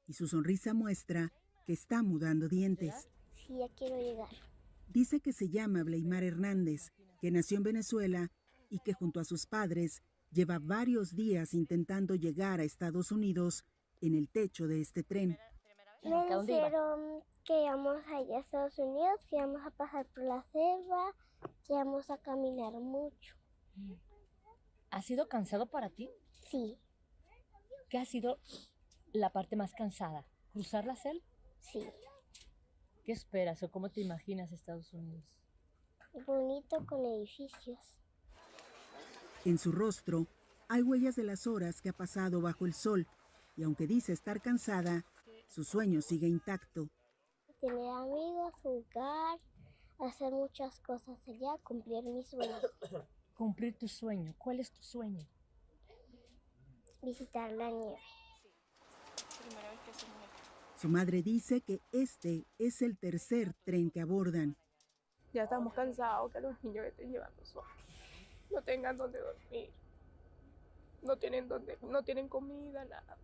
S24: y su sonrisa muestra que está mudando dientes.
S25: Sí, ya quiero llegar.
S24: Dice que se llama Bleimar Hernández, que nació en Venezuela y que junto a sus padres lleva varios días intentando llegar a Estados Unidos en el techo de este tren.
S25: Me dijeron que íbamos allá a Estados Unidos, que íbamos a pasar por la selva, que íbamos a caminar mucho.
S26: ¿Ha sido cansado para ti?
S25: Sí.
S26: ¿Qué ha sido la parte más cansada? ¿Cruzar la selva?
S25: Sí.
S26: ¿Qué esperas o cómo te imaginas Estados Unidos?
S25: Bonito, con edificios.
S24: En su rostro hay huellas de las horas que ha pasado bajo el sol y aunque dice estar cansada, su sueño sigue intacto.
S25: Tener amigos, jugar, hacer muchas cosas allá, cumplir mis sueños.
S26: Cumplir tu sueño. ¿Cuál es tu sueño?
S25: Visitar la nieve.
S24: Su madre dice que este es el tercer tren que abordan.
S27: Ya estamos cansados que los niños estén llevando solos. No tengan donde dormir. No tienen comida, nada.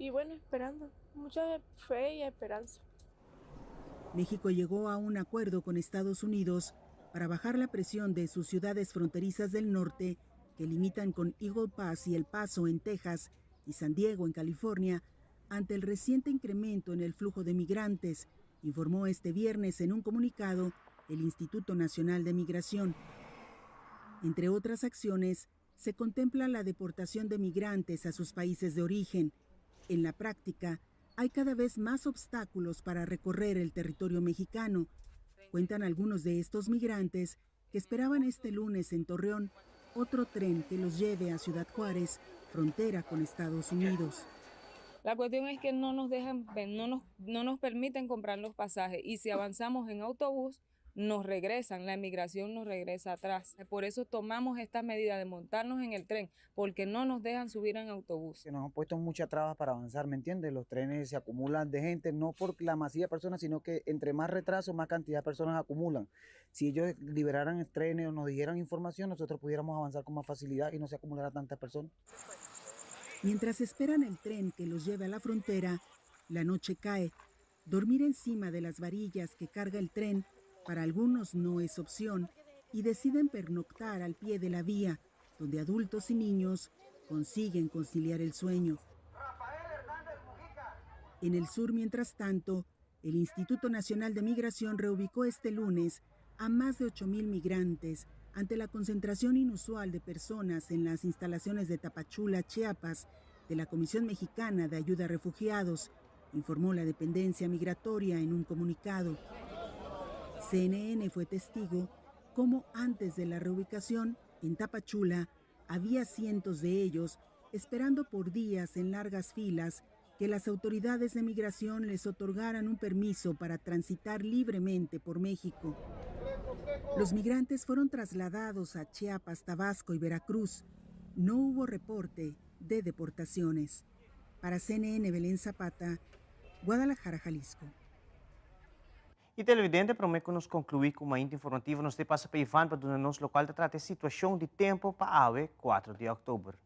S27: Y bueno, esperando. Mucha fe y esperanza.
S24: México llegó a un acuerdo con Estados Unidos para bajar la presión de sus ciudades fronterizas del norte que limitan con Eagle Pass y El Paso en Texas y San Diego en California ante el reciente incremento en el flujo de migrantes, informó este viernes en un comunicado el Instituto Nacional de Migración. Entre otras acciones, se contempla la deportación de migrantes a sus países de origen. En la práctica, hay cada vez más obstáculos para recorrer el territorio mexicano. Cuentan algunos de estos migrantes que esperaban este lunes en Torreón otro tren que los lleve a Ciudad Juárez, frontera con Estados Unidos.
S27: La cuestión es que no nos dejan, no nos permiten comprar los pasajes y si avanzamos en autobús, nos regresan, la emigración nos regresa atrás. Por eso tomamos esta medida de montarnos en el tren, porque no nos dejan subir en autobús.
S28: Nos han puesto muchas trabas para avanzar, ¿me entiendes? Los trenes se acumulan de gente, no por la masiva de personas, sino que entre más retraso, más cantidad de personas acumulan. Si ellos liberaran el tren o nos dijeran información, nosotros pudiéramos avanzar con más facilidad y no se acumulara tantas personas.
S24: Mientras esperan el tren que los lleve a la frontera, la noche cae. Dormir encima de las varillas que carga el tren para algunos no es opción y deciden pernoctar al pie de la vía, donde adultos y niños consiguen conciliar el sueño. En el sur, mientras tanto, el Instituto Nacional de Migración reubicó este lunes a más de 8,000 migrantes ante la concentración inusual de personas en las instalaciones de Tapachula, Chiapas, de la Comisión Mexicana de Ayuda a Refugiados, informó la dependencia migratoria en un comunicado. CNN fue testigo cómo antes de la reubicación en Tapachula había cientos de ellos esperando por días en largas filas que las autoridades de migración les otorgaran un permiso para transitar libremente por México. Los migrantes fueron trasladados a Chiapas, Tabasco y Veracruz. No hubo reporte de deportaciones. Para CNN, Belén Zapata, Guadalajara, Jalisco.
S2: E televidente, prometo que nos concluir com uma informativa. Nós temos para Ivan para do nosso local de tratar a situação de tempo para a 4 de outubro.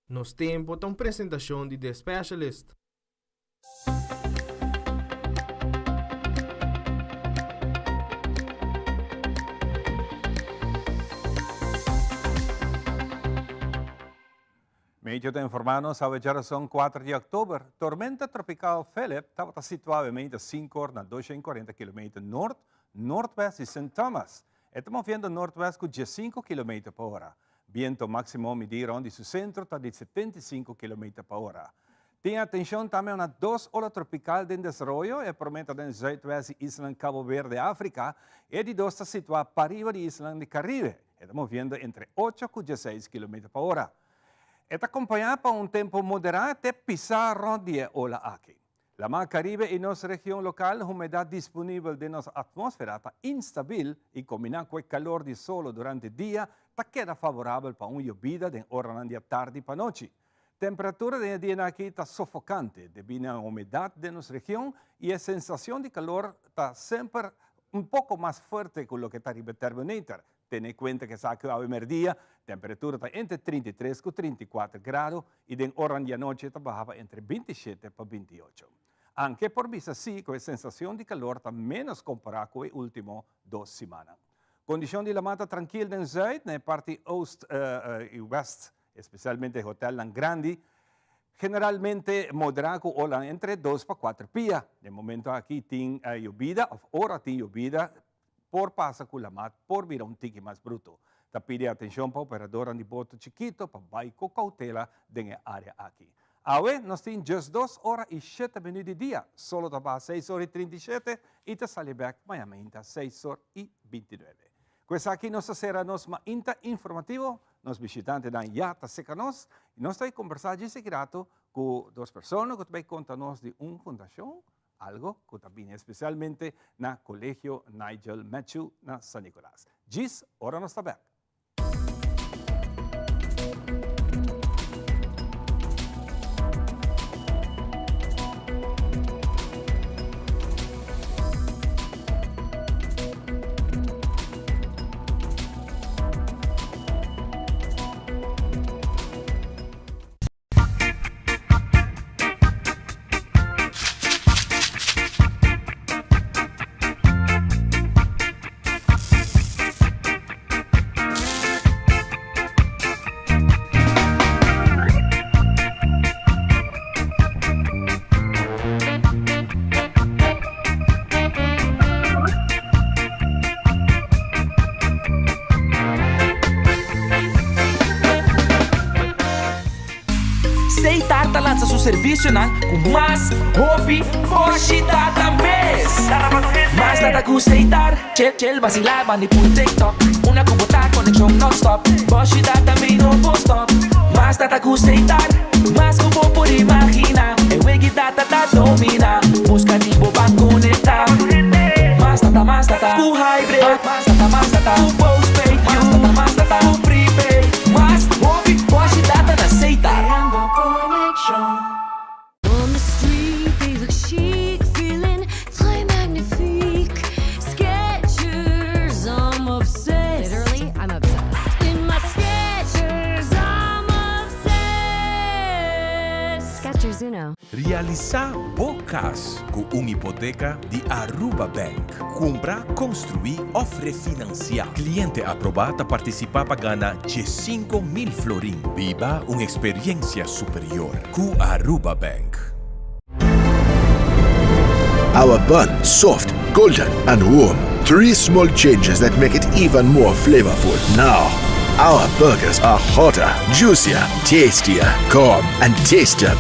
S1: Nos tempo tem apresentação de The Specialist.
S3: Meio de informar-nos a geração 4 de outubro, tormenta tropical Philip estava situada em 5 horas na 240 km norte-nordeste de St. Thomas. Estamos vendo norte-oeste com 15 km por hora. Viento máximo medir onde seu centro está de 75 km por hora. Tenha atenção também na 2 olas tropical de desenvolvimento e promete no sudoeste de Isla Cabo Verde, África, e de 2 está situada para riba de Isla de Caribe. Estamos vendo entre 8 e 16 km por hora. Está acompanhado por tempo moderado até pisar de ola aqui. La Mar Caribe e nossa região local, a umidade disponível de nossa atmosfera está instável e combinado com o calor de sol durante o dia, está queda favorável para uma llovida de hora de tarde para noite. Temperatura de dia aqui está sufocante devido à umidade de nossa região e a sensação de calor está sempre pouco mais forte que o que está no termometer. Tenha em conta que sabe que ao meio-dia, a temperatura está entre 33 e 34 graus e de hora de noite está baixa entre 27 e 28. Anche por vista sì, que a sensação de calor está menos comparada com as últimas 2 semanas. Condição de la mata tranquila no zuid, na parte oeste e oeste, especialmente o Hotel Grande, generalmente moderado com ola entre 2 para 4 pias. De momento aqui tem llovida, ora tem llovida, por passa com la mata, por vir um tique mais bruto. Tá pede atenção para operadora de boto chiquito, para vai com cautela na área aqui. Hoje nós temos just 2 horas e 7 minutos de dia, solo está 6 horas e 37 e está sale back amanhã a 6 horas e 29. Com isso aqui nós será nosso inta informativo, nos visitantes da Yata Secanos, e nós estamos conversando de secreto com 2 pessoas que vão contar-nos de uma fundação, algo que também especialmente na Colégio Nigel Matthew na San Nicolás. Gis, ora nós está back.
S4: Lança seu serviço com mais hobby, hoje data mês. Mais nada que aceitar, chill, vacilar, manipul TikTok. Una kubota, conexão non-stop. Hoje data me no vou stop. Mais nada que aceitar, mais que vou por imaginar. Eu é que data domina, busca tipo para conectar. Mais data, com hybrid. Mais data, com postpaid. Mais data, com prepaid. Mais hobby, hoje data não aceitar.
S5: On the street, they look chic, feeling très magnifique. Skechers, I'm obsessed. Literally, I'm obsessed. In my Skechers, I'm obsessed. Skechers Uno.
S6: Realizar bocas com uma hipoteca de Aruba Bank. Comprar, construir ou refinanciar. Cliente aprovado participa para ganhar 5.000 florin. Viva uma experiência superior com Aruba Bank.
S7: Our bun, soft, golden and warm. 3 small changes that make it even more flavorful. Now, our burgers are hotter, juicier, tastier, calm, and tastier.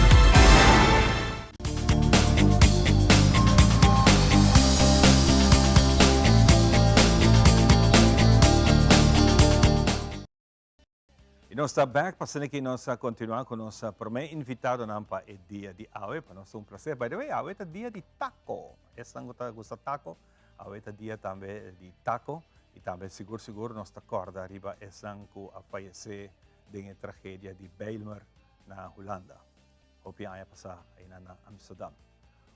S3: E nós estamos back, passando aqui nós continuar com o nosso primeiro invitado para o dia de hoje, para nós é um prazer. By the way, hoje é dia de taco. Esse não gosta de taco, hoje é dia também de taco. E também, seguro, nós acordamos arriba esse ano a falecer de tragédia de Bijlmer na Holanda. Hope que passar aí na Amsterdam.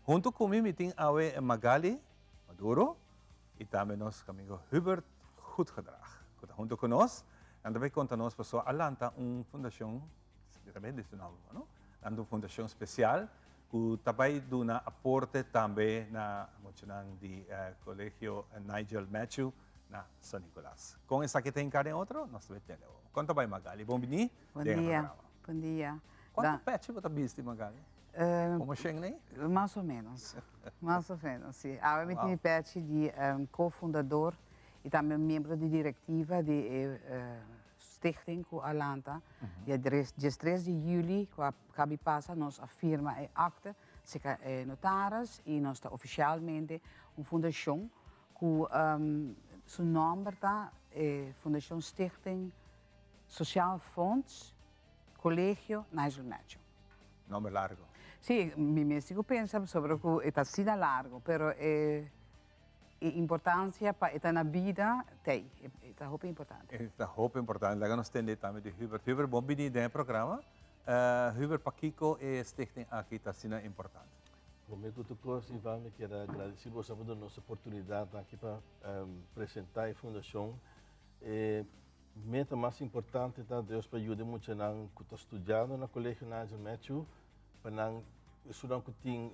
S3: Junto comigo tem hoje Magali Maduro e também nosso amigo Hubert Goedgedrag. Junto com nós. En daarbij conta nós pessoa Alanta fundação, também desse nome, não? Uma fundação especial que também dá um aporte também na de colégio Nigel Matthew na São Nicolás. Com essa que tem cada outro, nós vamos ter. Conta bem, Magali. Bom dia.
S8: Bom dia. Bom dia.
S3: Quanto pet você viste, Magali? Como chega aí?
S8: Mais ou menos. Mais ou menos, sim. Eu tenho pet de cofundador e também membro de diretiva de Stichting com Alanta. Dia 3 de julho, que passa, nós afirma a acta, se notaras e nós está oficialmente uma fundação que seu nome está Fundação Stichting Social Fonds Colégio Nigel Matthew.
S3: Nome largo.
S8: Sim, eu penso sobre que está assim largo, mas a importância para na vida tem. É muito importante.
S3: É muito importante. Lá nós temos também de Hubert. Hubert, bom dia no programa. Hubert, para Kiko e Stichting aqui está sendo importante.
S9: Comigo, Ivan, eu quero agradecer você por nossa oportunidade aqui para apresentar a fundação. A meta mais importante é Deus para ajudar muito a que está estudando no colégio Nigel Matthew, para estudar que tem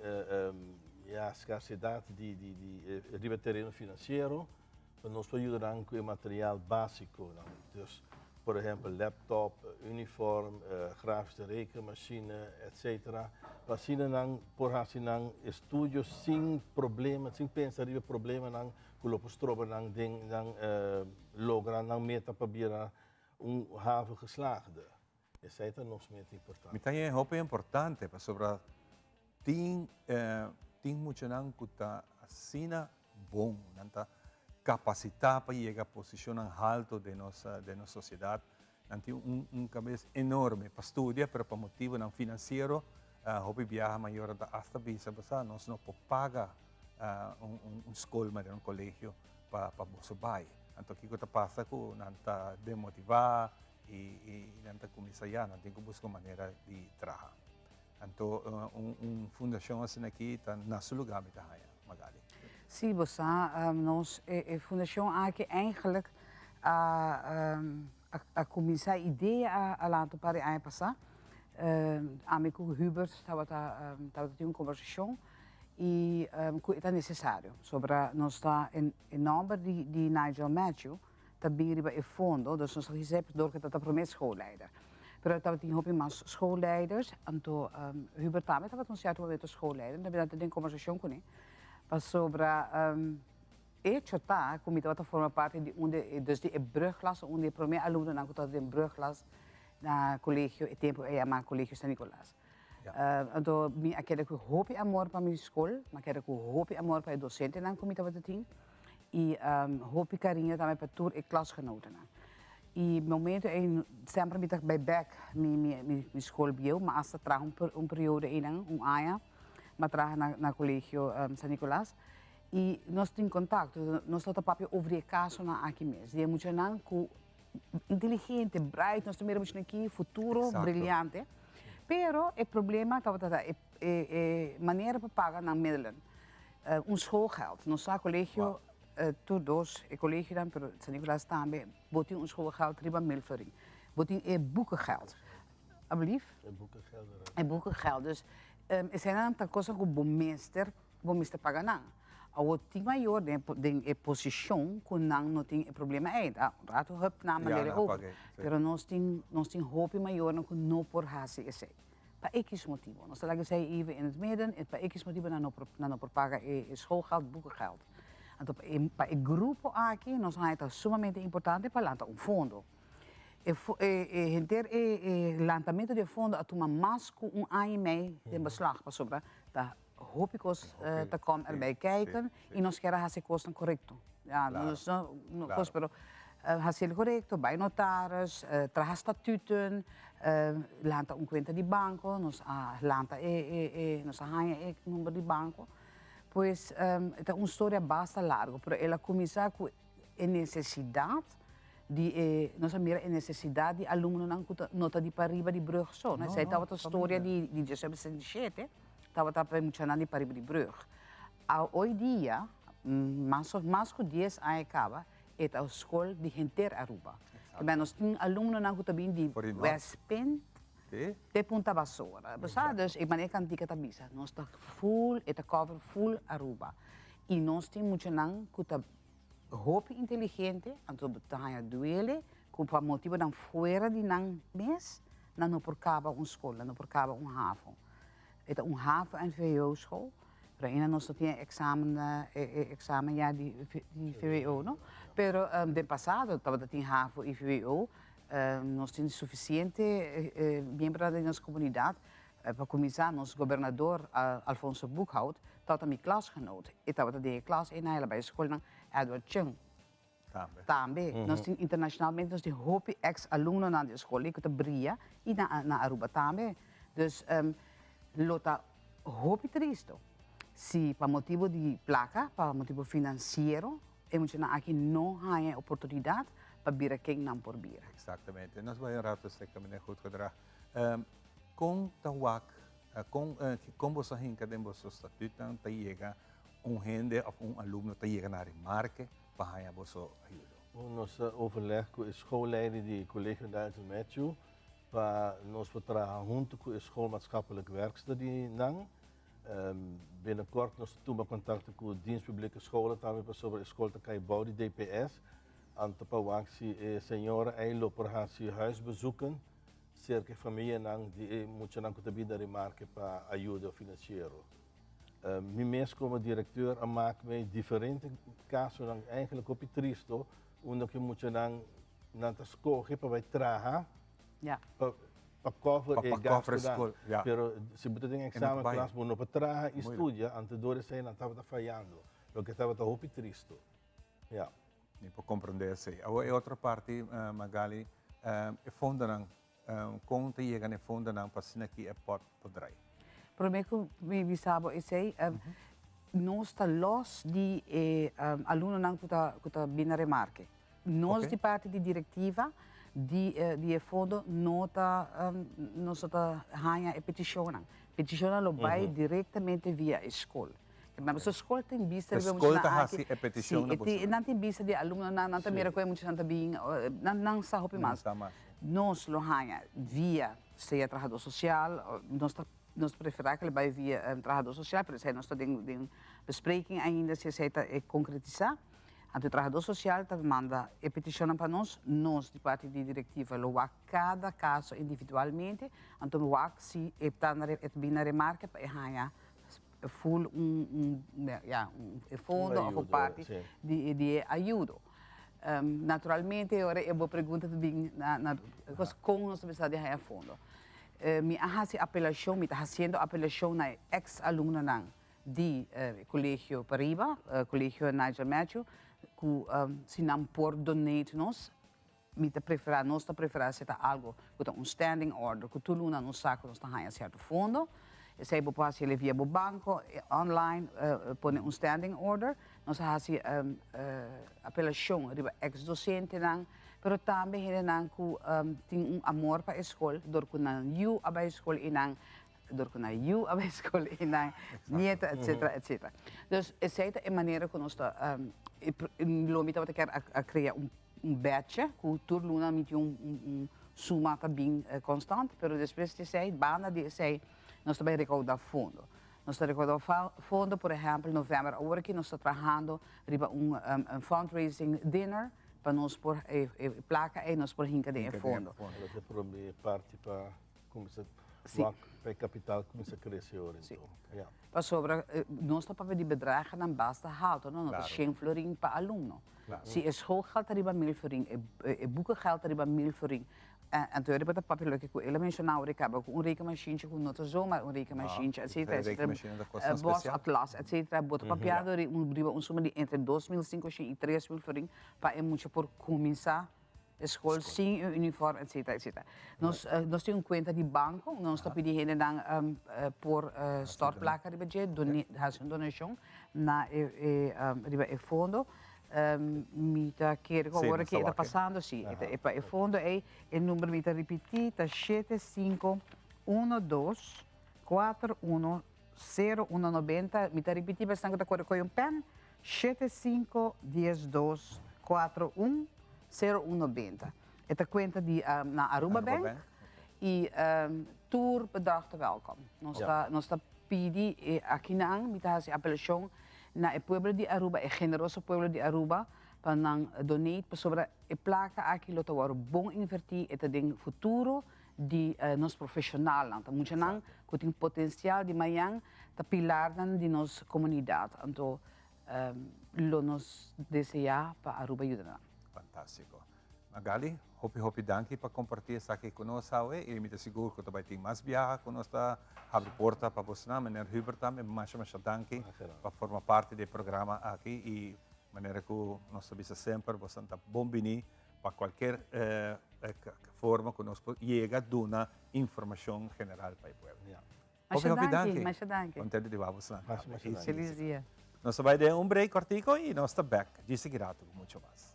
S9: a escassidade de terreno financeiro, para nós ajudar com o material básico. Então, por exemplo, laptop, uniforme, grafische rekenmachine, etc. Para assim não estúdio sem problema, sem pensar em problema, não colocamos tropa não lograr não meta para virar have geslaagd. Essa é a nossa meta importante.
S3: Mas também é muito importante para sobre tem muito não que está assim bom, não está capacidade para chegar a posição alta de nossa sociedade. Não tem cabeça enorme para estudar, mas para motivo não financeiro, hobby viaja maior da hasta visa, nós não podemos pagar escola, mas colégio para você pai. Então, o que está passando com não está demotivar e não está começar já, não tem que buscar maneira de trabalhar. Então, fundação assim aqui está na seu lugar, Magali.
S8: Sim, você, nós, a fundação aqui eigenlijk a começar a ideia a laten para a passar. Amigo Hubert estava tendo uma conversação e que é necessário sobre nós está em nome de Nigel Matthew também riba e fundo, então nós recebemos door que está primeiro schoolleider. Pero estava tendo hobby mais schoolleiders, então Hubert também estava um certo momento schoolleider, também estava tendo conversação com ele sobre tá, como estava formando parte de de brugklas, onde o primeiro aluno não estava em brugklas na colégio, e tempo é a colégio São Nicolás. Então, eu quero que hobby amor para minha escola, mas quero que hobby amor para o docente não como estava tendo, e hobby carinho também para toda a klasgenoten. E no momento sempre me bij back minha escola bio, mas hasta trago período ano, mas trago na colégio São Nicolás. E nós temos contato, nós estamos papel over caso na aqui mesmo. É muito não inteligente, bright, nós temos aqui futuro brilhante. Pero o problema é maneira para pagar na Midland. Schoolgeld. Nós colégio todos, o colégio dan, pero São Nicolás também, botem schoolgeld riba milfering. Botem boekengeld. Alsjeblieft?
S9: Boekengeld.
S8: Boekengeld. Dus er zijn een aantal kosten que o meester paga não. O tem maior de posição que não tem problema ainda. Rato hup na maneira over. Pero nós tem hoop maior que não por fazer isso. Para X motivo. Nós temos que even in het midden, para X motivo não por paga schoolgeld, boekengeld. Então, para o grupo aqui, nós é sumamente importante para lançar fundo. O lançamento de fundo toma mais que ano e meio de beslag para sobre. Hoop ik ons te komen erbij kijken en nós queremos fazer coisas correto. Ja, nós não pero fazer correto, bij notaris, traga statuten, lanta conta de banco, nós lanta nós arranha o número de banco. Pois é uma história bastante larga, pero ela começa com a necessidade de nós mira a necessidade de alunos não nota de para riba de brug só, né? Sei tava a história de 1967. Estava mencionando para a brug. Hoje dia, mais que 10 anos acaba, é a escola de gente Aruba. Também nós temos alunos que também de Westpin, de Punta Basura. Dus ik ben aan die katabisa. Nós está full, é cover full Aruba. E nós temos muitos que tá hope inteligente, então tá duele, com para motivo de fora de não mês, não por cabo escola, não por cabo haven. Het is een haven- en VWO-school. Para nós temos examen já de VWO, não? Pero de passado, estava tendo haven e VWO, nós temos suficiente membros da nossa comunidade. Para começar, nosso governador Alfonso Boekhout, estava também klasgenoot. E estava de klas in hele bij school ng Edward Chung. Também. Nós temos internacionalmente nós temos hope ex-alunos na escola, que brilha e na Aruba também. Dus lota hope triste. Se para motivo de placa, para motivo financeiro, aqui não há oportunidade para vir quem não por vir.
S3: Exatamente. Nós vamos rato se caminhar goed gedrag. Com tawak, com você hinca de você estatuto, tá chega gente of aluno tá chega na remarque para a você ajuda.
S9: Nós overleg com a schoolleider de collega Nigel Matthew, para nós trabalhar junto com a schoolmaatschappelijk werkstudie NANG. Binnenkort nós temos contato com dienstpublieke scholen, também para sobre a escola que é bouw, de DPS. Antepawak-se senhora Eilo por haar huisbezoeken. Cerca de família die moeten dan kunnen remarken para ajuda financeira. Mim como diretor maak mij diferente casos dan eigenlijk op het tristo, omdat je moet dan naar de school geven bij traga.
S8: Ja.
S9: Para cover e gasto
S3: school. Ja.
S9: Pero se você tem exame classe bueno para traga e estudia, antedores aí não estava falhando. Lo que estava op het tristo. Ja.
S3: Nem para compreender isso. A outra parte, Magali, é fundo com te chega na fundo não para se aqui é pode poder.
S8: Prometo me bisabo esse nós está los de aluno não que tá bem na remarque. Nós de parte de diretiva de fundo nota nós tá ganha a peticionam lo vai diretamente via escola. Mas a escola tem vista
S3: de a petição
S8: não tem vista de aluno não tem mira coisa muito não bem não sabe mais. Nós lo ganha via seja trabalhador social, nós preferimos que ele vai via trabalhador social, por isso nós temos uma bespreking ainda se aceita concretizar. Então o trabalhador social manda a petição para nós de parte de diretiva, lo a cada caso individualmente, então lo a se está na remarca para ganhar full fundo ou parte de ajuda. Naturalmente, agora eu vou perguntar também como nós precisamos de ganhar fundo. Me hace apelação, me está fazendo apelação na ex-alumno de Colégio Pariba, Colégio Nigel Matthew, que se não por donate nós, me está preferir, nós está preferir se algo com standing order, que tudo não nos saca, nós está ganhando certo fundo. Se você pode fazer via o banco, online, põe standing order, nós fazemos apelação de ex-docente, mas também tem amor para a escola, porque não you a escola e não porque não you a escola e não nieta, etc. Então, essa é a maneira que nós estamos, nós queremos criar batch, que todo mundo tem suma bem constante, mas depois de sei, banda de sei, nós também recaudamos fundo. Nós estamos recaudando fundo, por exemplo, em novembro, agora que nós estamos trabalhando em fundraising dinner, para nós pôr placa e nós pôr hinca de fundo.
S9: Parte para
S8: Sim.
S9: per capital começa a crescer. Então, yeah.
S8: Para sobre, nós estamos para de bedragen dan basta houden, no?
S9: Claro.
S8: 100 florin per alumno.
S9: Claro.
S8: Se é schoolgeld arriba 1000 florin, é boekengeld arriba 1000 florin. En toen heb ik dat papel que ele mencionava, ik heb ook een rekenmachine, com nota zomaar een rekenmachine, etc. Bos Atlas, etc. Bota papiado, um suma de entre 2.500 e 3.000 florin para muito por começar a escola sem uniforme, etc. etc. Nós temos conta de banco, nós estamos pedindo dan por stortplaca de budget, donação na fundo. Mita quer agora que está passando, sim. O fundo é o número mita repetir, tá 751241410190. Mita repetir bastante agora com um pen 7512410190. Esta conta de na Aruba Bank e tour bedrag te welkom. Nós está pedi aqui na mita a apelação na o pueblo de Aruba, o generoso pueblo de Aruba, para donar para sobre a placa aqui lo tawar bom investir e tem futuro de nos profissional, então muito não que tem potencial de manhã ta pilar de nos comunidade, então lo nos deseja para Aruba ajudar.
S3: Fantástico. Magali, hopi danke para compartilhar isso aqui conosco, e me seguro que também tem mais viagens conosco, abre porta para você, maneira Hubert também, mais danke para formar parte do programa aqui e maneira que nós sabemos sempre, você está bom vinir para qualquer forma que nós chega a dar informação general para o povo.
S8: Hopi danke.
S3: Contente de você.
S8: Feliz dia.
S3: Nós vamos dar break cortico e nós estamos back. De seguida, muito mais.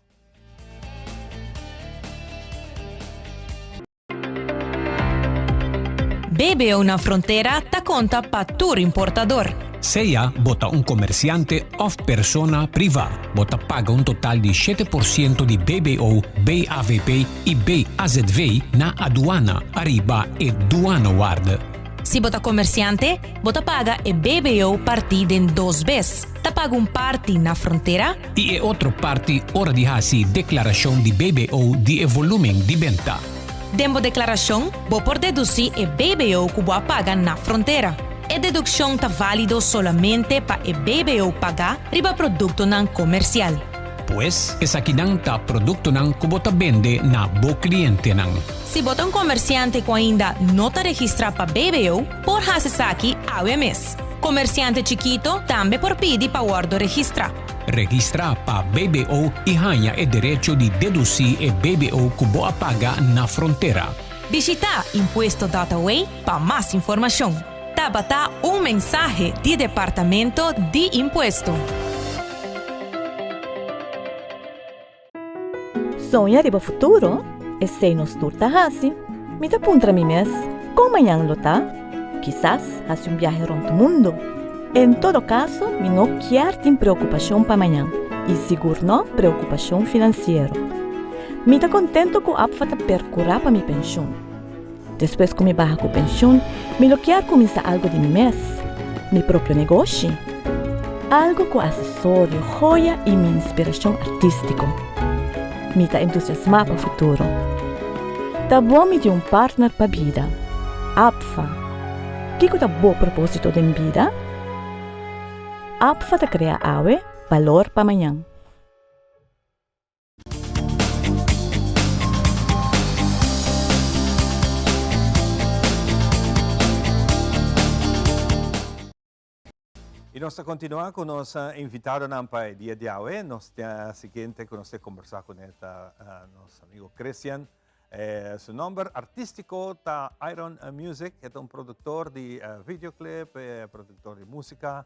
S10: BBO na frontera ta conta pa tour importador.
S11: Seja bota un comerciante of persona privada. Bota paga un total di 7% di BBO, BAVP e BAZV na aduana, arriba e duanaward.
S10: Si bota comerciante, bota paga e BBO partida em 2 vezes. Ta paga un parti na frontera
S11: e outro parti ora di hasi declaração di BBO di volumen di venta.
S10: Dembo declaração, bo por deduzir e BBO que boa paga na fronteira. E dedução tá válido solamente para e BBO pagar riba produto nan comercial.
S11: Pues, esa kinang ta produto nan kubota vende na bo cliente nan.
S10: Si bota un comerciante que ainda não está registrado para BBO, por hasesaki AWMS. Comerciante chiquito também por pedir para guardo registrar.
S11: Registra para BBO e ganha o direito de deduzir e BBO que boa paga na fronteira.
S10: Visita Impuesto Dataway para mais informação. Tabata mensagem de Departamento de Impuesto.
S12: Sonha riba futuro? E sei nos turta hasi? Me dá puntra mi mes? Como amanhã lota? Quizás hace un viaje ronto el mundo. En todo caso, mi no quiero tener preocupación para mañana y seguro no preocupación financiera. Me está contento con apfata percurar para mi pensión. Después que me baja con pensión, me lo quiero comenzar algo de mi mes, mi propio negocio. Algo con accesorio, joya y mi inspiración artística. Me está entusiasmado para el futuro. Está bom me de un partner para vida. Apfa. ¿Qué es un buen propósito de vida? APFA te crea AWE, valor para mañana.
S3: E nós continuamos com nossa invitada para o dia de hoje. Nós temos seguinte que nós temos conversar com nosso amigo Christian. Seu nome artístico está Iron Music, é produtor de videoclip, produtor de música.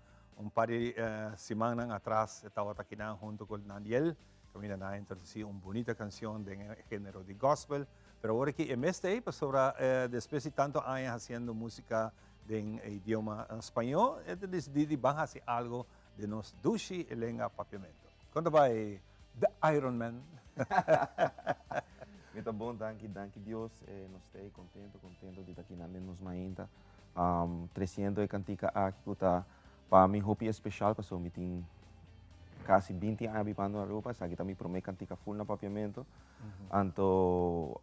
S3: Par de semanas atrás estava aqui junto com Daniel, que me ha introducido uma bonita canção de género de gospel. Pero agora que em este sobre después de tanto años haciendo música en idioma espanhol, decidí van a hacer algo de nos dushi e lenga papiamento. Quando vai The Iron Man?
S13: Muito bom, danke Deus. Nós estamos contento de estar aqui nos mainta. 300 e cantica aqui para mim hobby especial, porque eu tenho quase 20 anos vivendo na Europa, aqui também promete cantica full na papiamento. Então,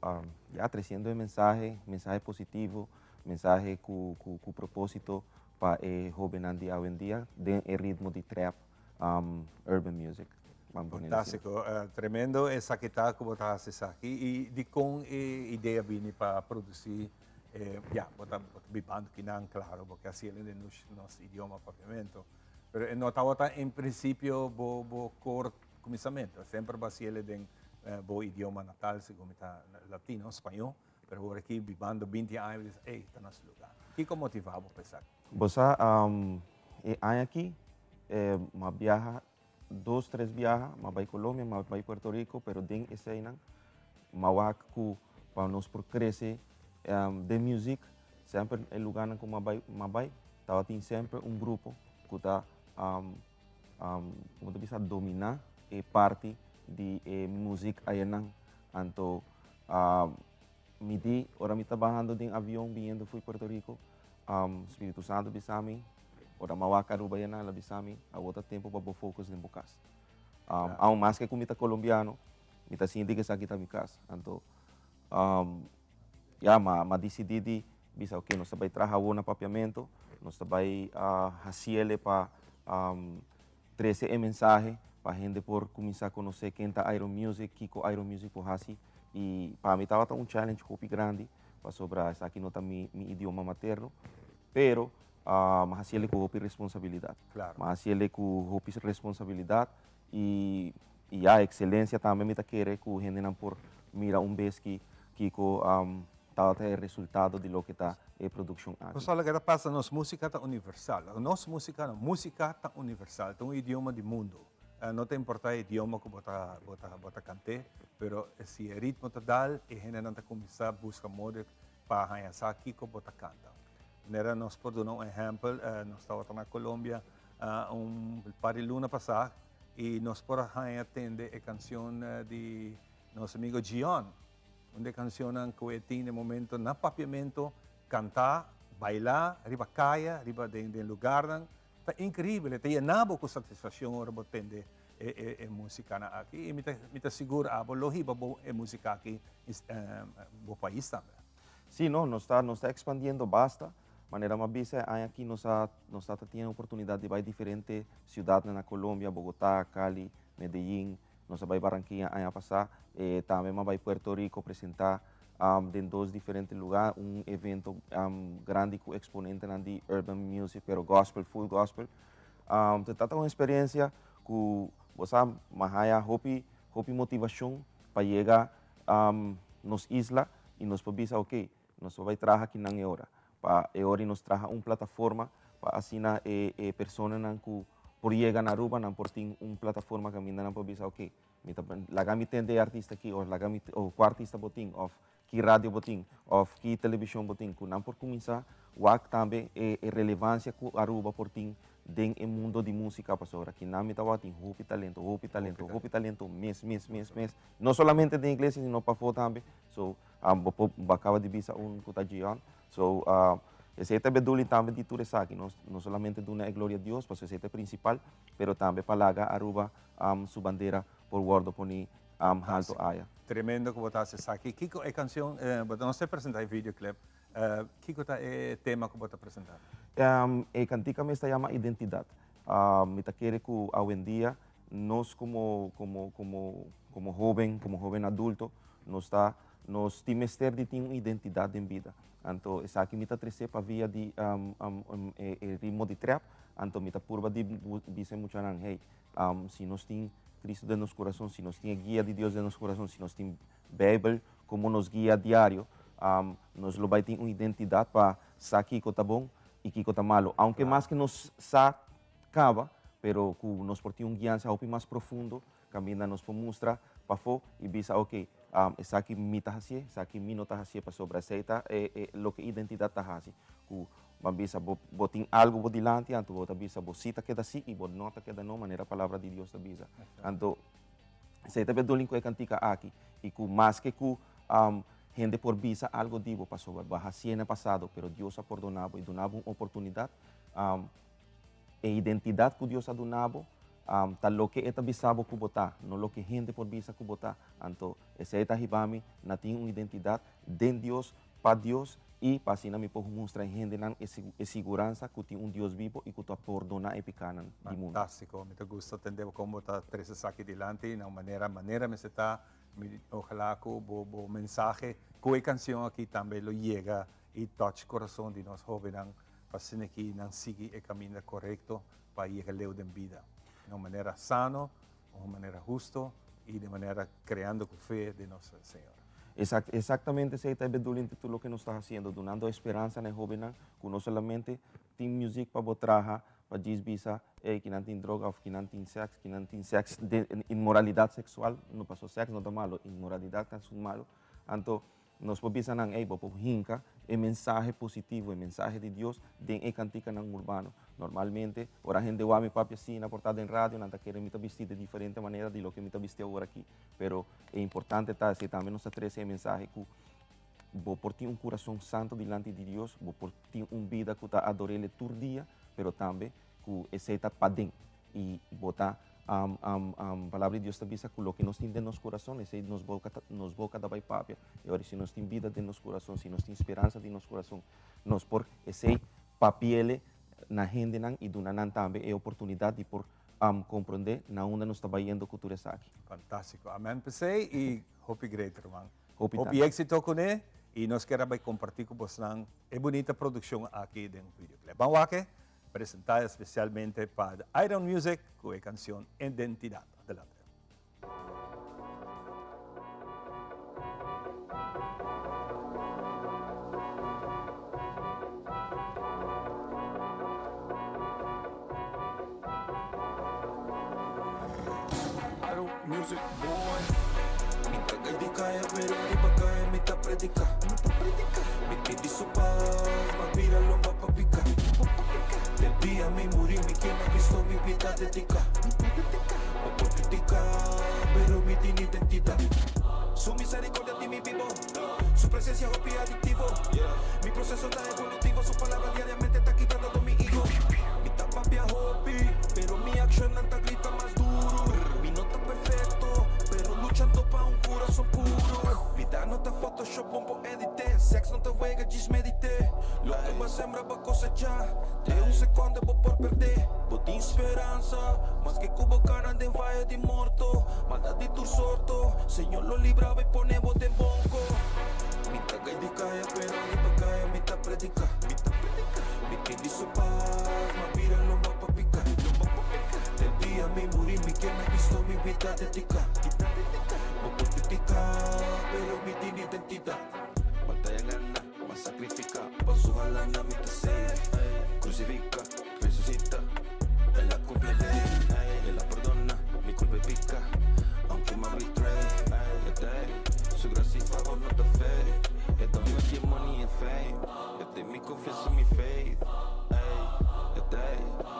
S13: 300 mensajes positivos, mensaje cu propósito para joven andi hoy en día, de el ritmo de trap, urban music.
S3: Fantástico, tremendo essa que está como está aqui e de com ideia vini para produzir botar bibando que não claro porque assim ele nosso idioma papiamento, pero nota em princípio bo cor começamento sempre baseado em bo idioma natal segundo está latino espanhol, pero agora aqui bibando 20 anos está nesse lugar. Que como motivava pensar?
S13: Você aqui uma viaja 2, 3 viajes, más para Colombia, más para Puerto Rico, pero den escena, más para nos por crecer de música, siempre el lugar en que más para, estaba siempre un grupo que está, como te dice, dominar parte de música allá. Entonces, ahora me está bajando de un avión viniendo fui Puerto Rico, Espíritu Santo bisami. Ora mawaka ruba yan na labisami, awota tempo para focus din bukas. Aún más que comita colombiano, mita sindi que sa kita mi casa. Anto, decididi, bisa okay, nos sabay trabajo na papiamento, nos sabay hasiele pa 13 mensaje para gente por começar a conhecer quem está Iron Music, Kiko Iron Music por hasi. E para mim estava um challenge hopi grande para sobrar essa aqui não tá mi idioma materno, pero mas ele com responsabilidade.
S3: Claro.
S13: Mas ele com responsabilidade e a excelência também me tá querer que gente não por mira vez que Kiko tá o resultado de lo que tá a produção aqui.
S3: Mas olha que passa nossa música tá universal. Nossa música tá universal, é um idioma do mundo. Não tem importa o idioma que bota cante, pero se o ritmo tá dal e gente não tá começar a buscar modo para arranhar Kiko bota canta. Nera nós por dar um exemplo, nós estávamos na Colômbia par de luna passada e nós por atender a canção de nosso amigo Gion, onde cancionam que tem no momento na papiamento cantar, bailar, riba caia, riba de lugar, tá incrível, tá llenado com satisfação ora atender a música aqui e me tá seguro a lohiba a música aqui no país também.
S13: Sim, nós está expandindo basta. Manera más vista, aquí nos tiene oportunidad de ir a diferentes ciudades en Colombia, Bogotá, Cali, Medellín, nos va a Barranquilla, año pasado, también va a Puerto Rico presentar en 2 diferentes lugares un evento grande con exponente de urban music, pero gospel, full gospel. Se trata de una experiencia que más haya hopi motivación para llegar a nos isla y nos puede decir, ok, nos va a trabajar aquí en hora. Para ahora nos traja una plataforma para así personas que por llegar a Aruba por tener una plataforma que me dan para decir ok, la gami de artista aquí o la gami o artista botín o que radio botín o que televisión botín que por comenzar wak también relevancia que Aruba por tener den el mundo de música para ahora que nami tawa tin hopi talento mes no solamente de inglés sino para fora también so acaba de visa un kutajian. So, ese es el también de Turesaki, no solamente de una gloria a Dios, pues ese es el principal, pero también para la Aruba su bandera por guardo poni alto allá.
S3: Tremendo como estás aquí. Kiko, es canción, no se presenta el videoclip. Kiko, está el tema que vas a presentar.
S13: El cantica me se llama Identidad. Me quiere que hoy en día nos como joven adulto, nos timester de tener una identidad en vida. Então, essa aqui me está trazendo para via de ritmo de trap. Então, me está purva de dizer muito hey, se nós tem Cristo dentro do nosso coração, se nós tem a guia de Deus dentro do nosso coração, se nós tem Bíblia como nos guia diário, nós vai ter uma identidade para saber que está bom e que está malo. Aunque mais que nos acaba, pero que nós por ter uma guiança mais profundo, caminha nos para mostrar para fora e bisa ok. Essa aqui me está assim, essa aqui me não está assim para sobre aceita o que identidade está assim. Bambisa botin algo por delante, então bota bisa bocita queda assim e bot nota queda não maneira a palavra de Deus da bisa. Então aceita bedolin com a cantica aqui e com mais que com gente por bisa algo divo para sobre baja no passado, pero Deus ha perdonado e donado uma oportunidade. A identidade que Deus ha donado tal lo que eta bisabo kubota, no lo que gente por bisa kubota. Então, essa eta hibami na tem uma identidade de Deus, para Deus E para assim me posso mostrar gente nan e segurança que tem Deus vivo e que tu perdona e pecado do mundo.
S3: Fantástico, me gusta entender como está tres aqui delante, na maneira me está, ojalá que o mensaje, que a canção aqui também lo llega e toque o coração de nós jovens, para que não siga o caminho correto para chegar leu de vida, de uma maneira sana, de uma maneira justa e de maneira criando com fé de nosso Senhor.
S13: Exatamente, esa es la bedoeling de todo lo que nos está haciendo, donando esperanza en el joven, que no solamente tiene música para botraja, para disbisa, que no tiene droga, o que no tiene sexo, inmoralidad sexual, no pasó sexo, no está malo, inmoralidad es malo. Entonces, nos podemos decir, por hinca, el mensaje positivo, el mensaje de Dios, de el cantica en urbano. Normalmente, ahora gente va a mi papi así, en la portada en radio, no quiere me vestir de diferente manera de lo que me vestir ahora aquí, pero es importante estar, si también nos atreve ese mensaje que vos por ti un corazón santo delante de Dios, vos por ti una vida que te adorele todo día, pero también que ese está para dentro y botar palavra de Deus também diz que o que nós temos dentro do nosso coração, esse nos boca da papai. E agora, se nós temos vida dentro do nosso coração, se nós temos esperança dentro do nosso coração, nós por esse papel na gente e do nanan também é oportunidade de por compreender na onde nós estamos indo cultura aqui.
S3: Fantástico. Amém, pessoal, e hope great, irmão.
S13: Hope
S3: êxito com ele e nós queremos compartilhar com vocês a bonita produção aqui dentro do vídeo. Vamos aqui. Presentada especialmente para Iron Music con la canción Identidad. Adelante.
S14: Iron Music Boy. Mi taga di kaya pero di pa kaya mi ta predika. Mi pidi su paz, mapira lomba papika. Del día me morí, mi quien ha visto mi vida dedica. No por criticar, pero mi tiene identidad. Su misericordia ti mi vivo, su presencia es hopi adictivo. Mi proceso está evolutivo, su palabra diariamente está quitando todo mi hijo. Mi tapa via hopi, pero mi acción anda grita más duro. Mi no está perfecto, pero luchando pa' un corazón puro. Vida no está Photoshop, bombo edité. Sex no te juega, desmedité. Lo que vas sembra va cosechar. De un segundo vou por perder. Vou ter esperança, mas que cubo cara de valle de morto. Maldade tu sorto, Senhor lo librava e ponemos de bonco. Mi taga de caia, pero ni pa caia, mi ta predica. Mi pedi su paz, ma vira lomba pa pica. Del día me morí, mi quien ha visto mi vida dedica. Vou por criticar, pero mi tiene identidad. Batalla gana, mas sacrifica. Pa su jalana mi te save. Crucifica, resucita, Él la cumple ley, Él la perdona, mi culpa pica, aunque me betray, su gracia y favor no te fake, Él don't make your money and fame, Él te mi confianza y mi faith,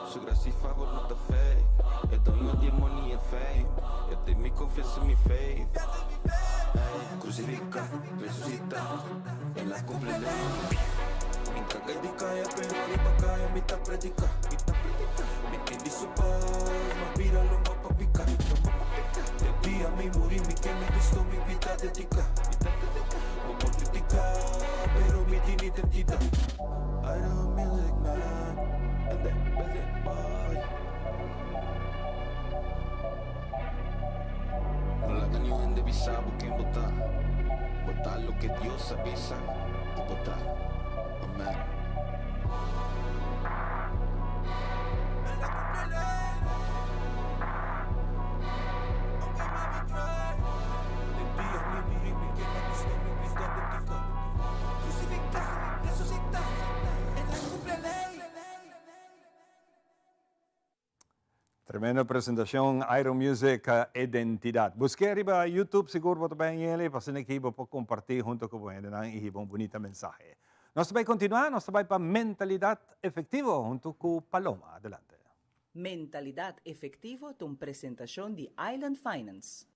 S14: su gracia y favor no te fake, Él don't make your money and fame, Él te mi confianza y mi faith, crucifica, resucita, Él la cumple ley. Mi taga di kaya pero di pa kaya mi ta predika. Mi pidi su paz, ma vira lomba pa pica. Del día me morí, mi quien ha visto mi vida dedica. No por criticar, pero mi tiene identidad. Iron Music Man, and then boy. No la ganó en divisa, busquen botar lo que Dios avisa y botar. Amen.
S3: Tremenda presentación, Iron Music, Identidad. Busque arriba a YouTube, seguro que también ele, para ser equipo para compartir junto con ele y un bonito mensaje. Nós vamos continuar, nós vamos para Mentalidad Efectiva junto com Paloma. Adelante.
S15: Mentalidad Efectiva, una presentación de Island Finance.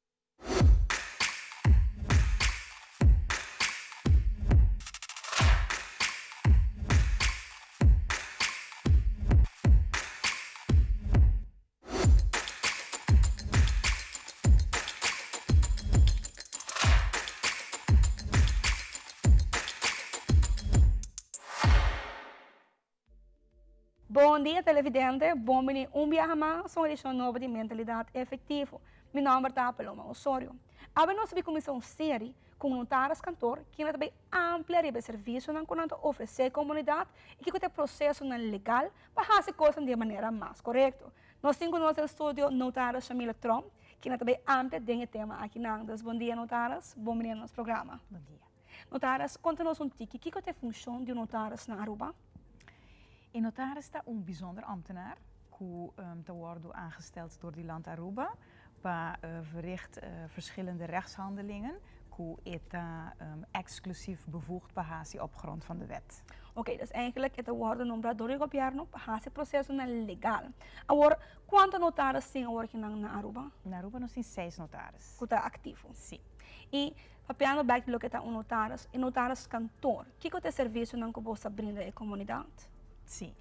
S16: Bom dia, televidente. Bom-vindo um viaje mais a uma edição nova de Mentalidade Efetivo. Meu nome é Paloma Osorio. Agora nós vamos começar uma série com notários cantor que é também amplia de serviço na quanto oferecer à comunidade e que tem processo legal para fazer coisas de maneira mais correta. Nós temos no nosso estúdio notário Shamila Trom, que é também amplia de tema aqui na Andes. Bom dia, notários. Bom-vindo ao nosso programa.
S17: Bom dia.
S16: Notários, conta-nos um tique. O que é a função de notários na Aruba?
S17: Een notaris is een bijzonder ambtenaar die te worden aangesteld door die land Aruba, waar verricht verschillende rechtshandelingen, die exclusief bevoegd behaast op grond van de wet.
S16: Oké, dus eigenlijk het worden nombrado door het governo para esse processo legal. Agora, quantos notários tem hoje na Aruba?
S17: Na Aruba nós temos 6 notários.
S16: Que está ativo.
S17: Sim.
S16: E papiando back pelo que está notários, e notários cantor, que é o serviço que você brinda à comunidade?
S17: Sim.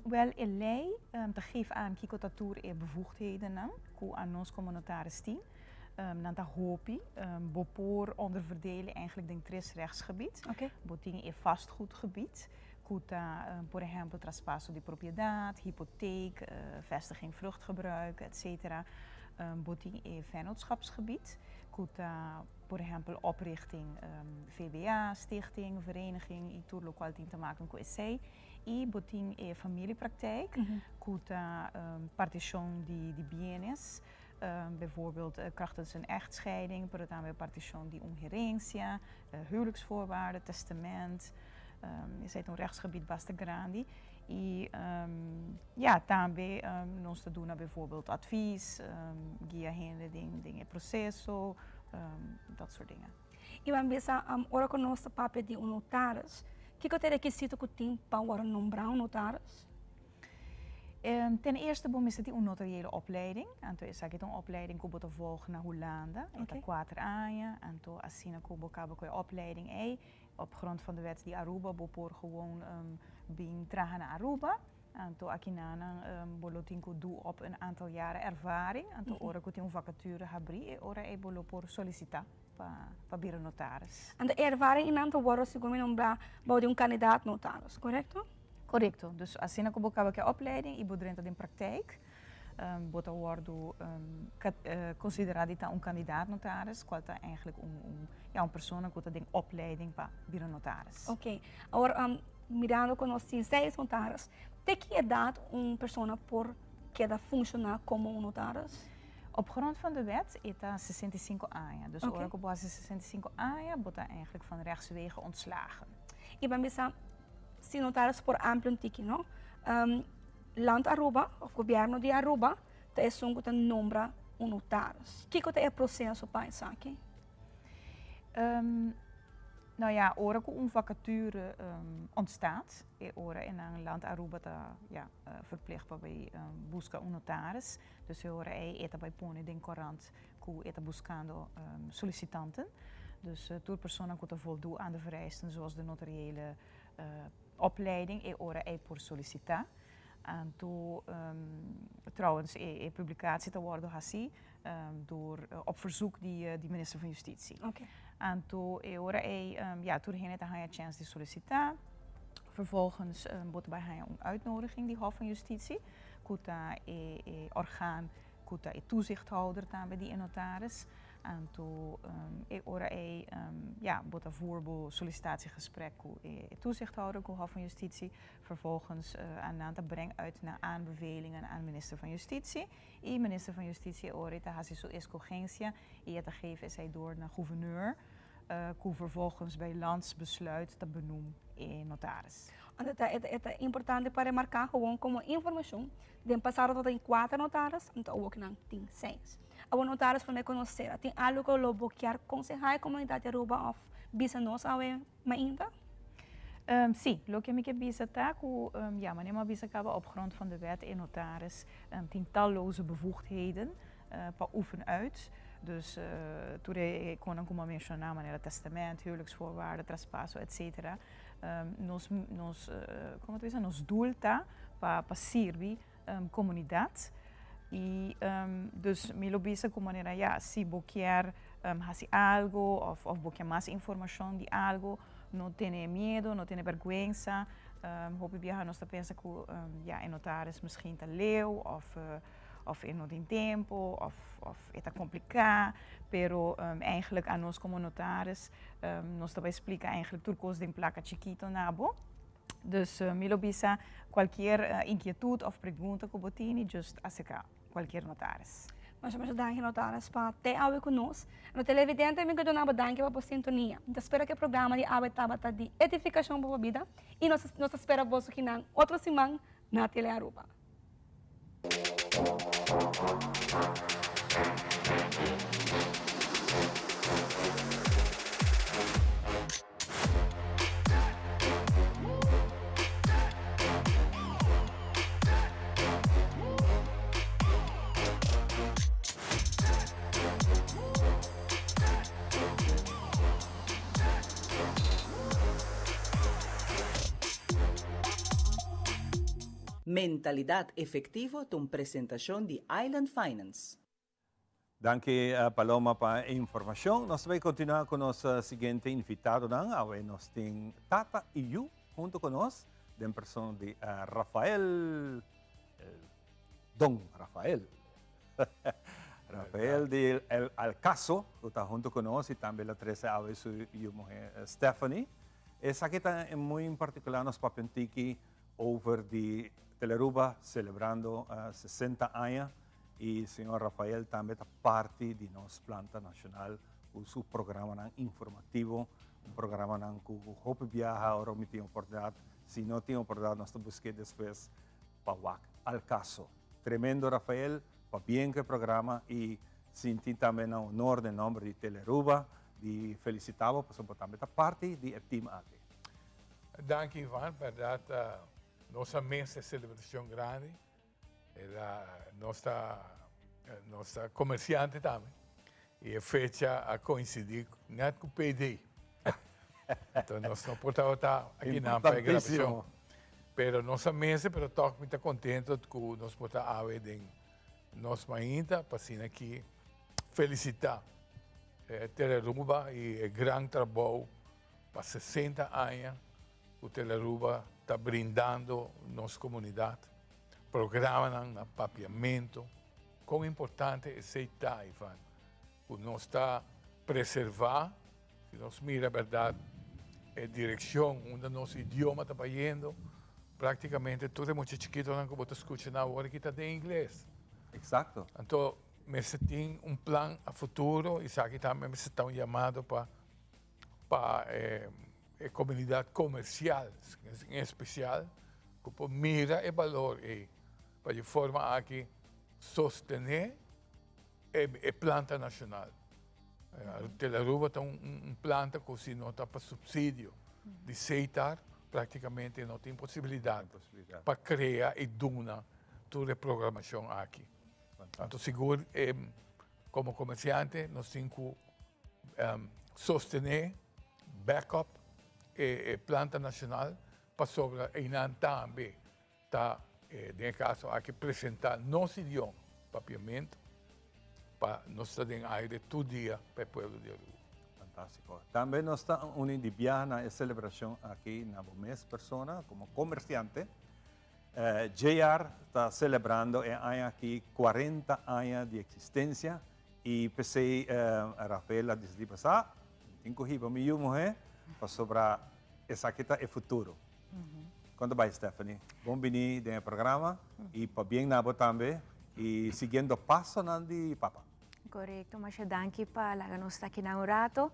S17: Wel, in lei te geven aan kikotatoer e bevoegdheden die aan ons como notaris tien. Nanta hopi, bopoor onderverdelen eigenlijk denk tres rechtsgebied.
S16: Okay.
S17: Boting e vastgoedgebied. Kuta, por ejemplo, traspaso de propriedad, hypotheek, vestiging, vruchtgebruik, etc. Boting e vennootschapsgebied. Kuta, por ejemplo, oprichting VBA, stichting, vereniging, i tur lokaal te maken met EC. E boting e familiepraktijk, kuta partition die bienes, bijvoorbeeld krachtens een echtscheiding, maar dan weer partition die ongerencia, huwelijksvoorwaarden, testament, is het een rechtsgebied basta grandi. Ja, também nós te doen bijvoorbeeld advies, guia heen dingen processo, dat soort dingen.
S16: E vamos ver ora com nosso papel de notários. O que é o requisito que tem para nombrar notários?
S17: Ten eerste is het een notariële opleiding. En toen is het een opleiding die te volgen naar Hollanda. En dat 4 jaar. En toen als je een opleiding op grond van de wet die Aruba bepoor gewoon bin tragen naar Aruba. En toen akinana bolotinko doe op een aantal jaren ervaring. En toen ora ik een vacature habri en ora bolo por solicitar para notaris.
S16: En de ervaring in aantal woorden seguro nombrar de een kandidaat notaris, correcto?
S17: Correcto. Dus als je een opleiding, je moet in praktijk. Bota worden considerado een kandidaat notaris, qual tá eigenlijk een persoon die een opleiding para notaris.
S16: Oké. Agora mirando com nós 6 notaris, de que idade persoon por queda funcionar como notaris?
S17: Op grond van de wet is dat 65 jaar. Dus ook op basis 65 jaar wordt dat eigenlijk van rechtswege ontslagen.
S16: E vamos ver se notaris por amplo tiki, no? Land Aruba, of governo de Aruba, é songo que nombra notaris. O que é o processo para isso aqui?
S17: Nou ja, ora que een vacature ontstaat, ora in een land Aruba verplicht bij busca een notaris. Dus ora eta bij pone den corant ku eta buscando sollicitanten. Dus door personen die voldoen aan de vereisten zoals de notariële opleiding, ora por solicitar. En toen trouwens publicatie te worden gezien door op verzoek die minister van Justitie.
S16: Okay.
S17: En toen toen ging het aan je chance de sollicitaar. Vervolgens wordt bij haar een uitnodiging die Hof van Justitie. Kuta orgaan, kuta toezichthouder dan bij die notaris. En toen wordt een voorbeeld sollicitatiegesprek met toezichthouder, met Hof van Justitie. Vervolgens een breng uit naar aanbevelingen aan minister van Justitie. En minister van Justitie heeft zijn escogencia en het geven is hij door naar gouverneur. Die vervolgens bij landsbesluit te benoemen in notaris.
S16: Het is importante para marcar gewoon como informação de passado tot in 4 notaris, então ook na 6. Os notaris para conhecer, tem algo que lo bloquear concejal a comunidade Aruba of bisa nos awe mainda?
S17: Sim, lo que me que bisa tá ku maar neem bisa kaba op grond van de wet in notaris talloze bevoegdheden pa oefen uit. Dus toen ik kon ook mencionar maneira testament, huwelijksvoorwaarden, traspasso, etc. Nos doel tá para servir comunidade. E dus me lo bisa como maneira se bloquear hasi algo of bloquear mais informação de algo, não tem medo, não tem vergüenza, Hopi viajar nos pensa que ja, en notaris misschien te leeuw of in no tempo of eta complicado, pero eigenlijk aan ons como notaris nos te explica eigenlijk turcos de placa chiquito nabo. Dus Milo bisa qualquer inquietud of pergunta que botini just acerca qualquer notaris.
S16: Mas danke notaris para ter aula conosco. No televidente me dona danke para sintonia. Então espero que o programa de aula tabata de edificação para a vida e nós espera você que na outra semana na Tele Aruba.
S15: Mentalidad efectivo de presentación de Island Finance.
S3: Danke Paloma para a informação. Nós vamos continuar com nosso seguinte invitado, nós temos Tata Iyu junto conosco, de pessoa de Rafael, Don Rafael. Rafael de El Alcazo, que está junto conosco, e também a Teresa Alves e a mulher Stephanie. Essa aqui é muito particular, nos papentiki over de Teleruba celebrando 60 anos e o senhor Rafael também é parte de nossa planta nacional com seu programa informativo, programa que o Hopi viaja, agora me tem oportunidade, se não tem oportunidade, nós buscamos depois para o Alcazo. Tremendo Rafael, para bem que programa e senti também o honor de nome de Teleruba, de felicitá-lo, por também parte do time aqui.
S18: Danke Ivan, verdade. Nossa mesa celebração grande, nossa comerciante também, e a fecha a coincidir net com o PD. Então, nós não podemos estar aqui na gravação. Mas nossa mesa, pero estou muito contente que nós podemos haver de nós ainda, para assim aqui, felicitar Teleruba e o grande trabalho para 60 anos que Teleruba está brindando nossa comunidade, programa de papiamento, quão importante é aceitar, Ivan, que nós está preservar, se nós mira a verdade, a direção onde nosso idioma está indo, praticamente tudo é muito chiquito, não como você escuta na hora que está em inglês.
S3: Exato.
S18: Então, você tem plano a futuro, e sabe também você está chamado para a comunidade comercial, em especial, que mira o valor para de forma aqui sostener a planta nacional. A Teleruba tem planta que se não está para subsídio de aceitar, praticamente não tem possibilidade para criar e donar toda a programação aqui. Então, seguro, como comerciante, nós temos que sostener, backup, a planta nacional para sobre a também está, nesse caso, aqui apresentar nosso idioma, papiamento, para nós terem aire todo dia para o povo de Aruba.
S3: Fantástico. Também nós estamos unindo de viagem na celebração aqui na mês persona, como comerciante. JR está celebrando aqui 40 anos de existência e pensei, Rafael, desde passar, tenho que ir para minha mulher, para sobrar essa aqui é o futuro. Quando vai, Stephanie? Bom vir no programa e para bem nabo também e seguindo passo de Papa.
S19: Correcto, mas danke para nós estar aqui na Urato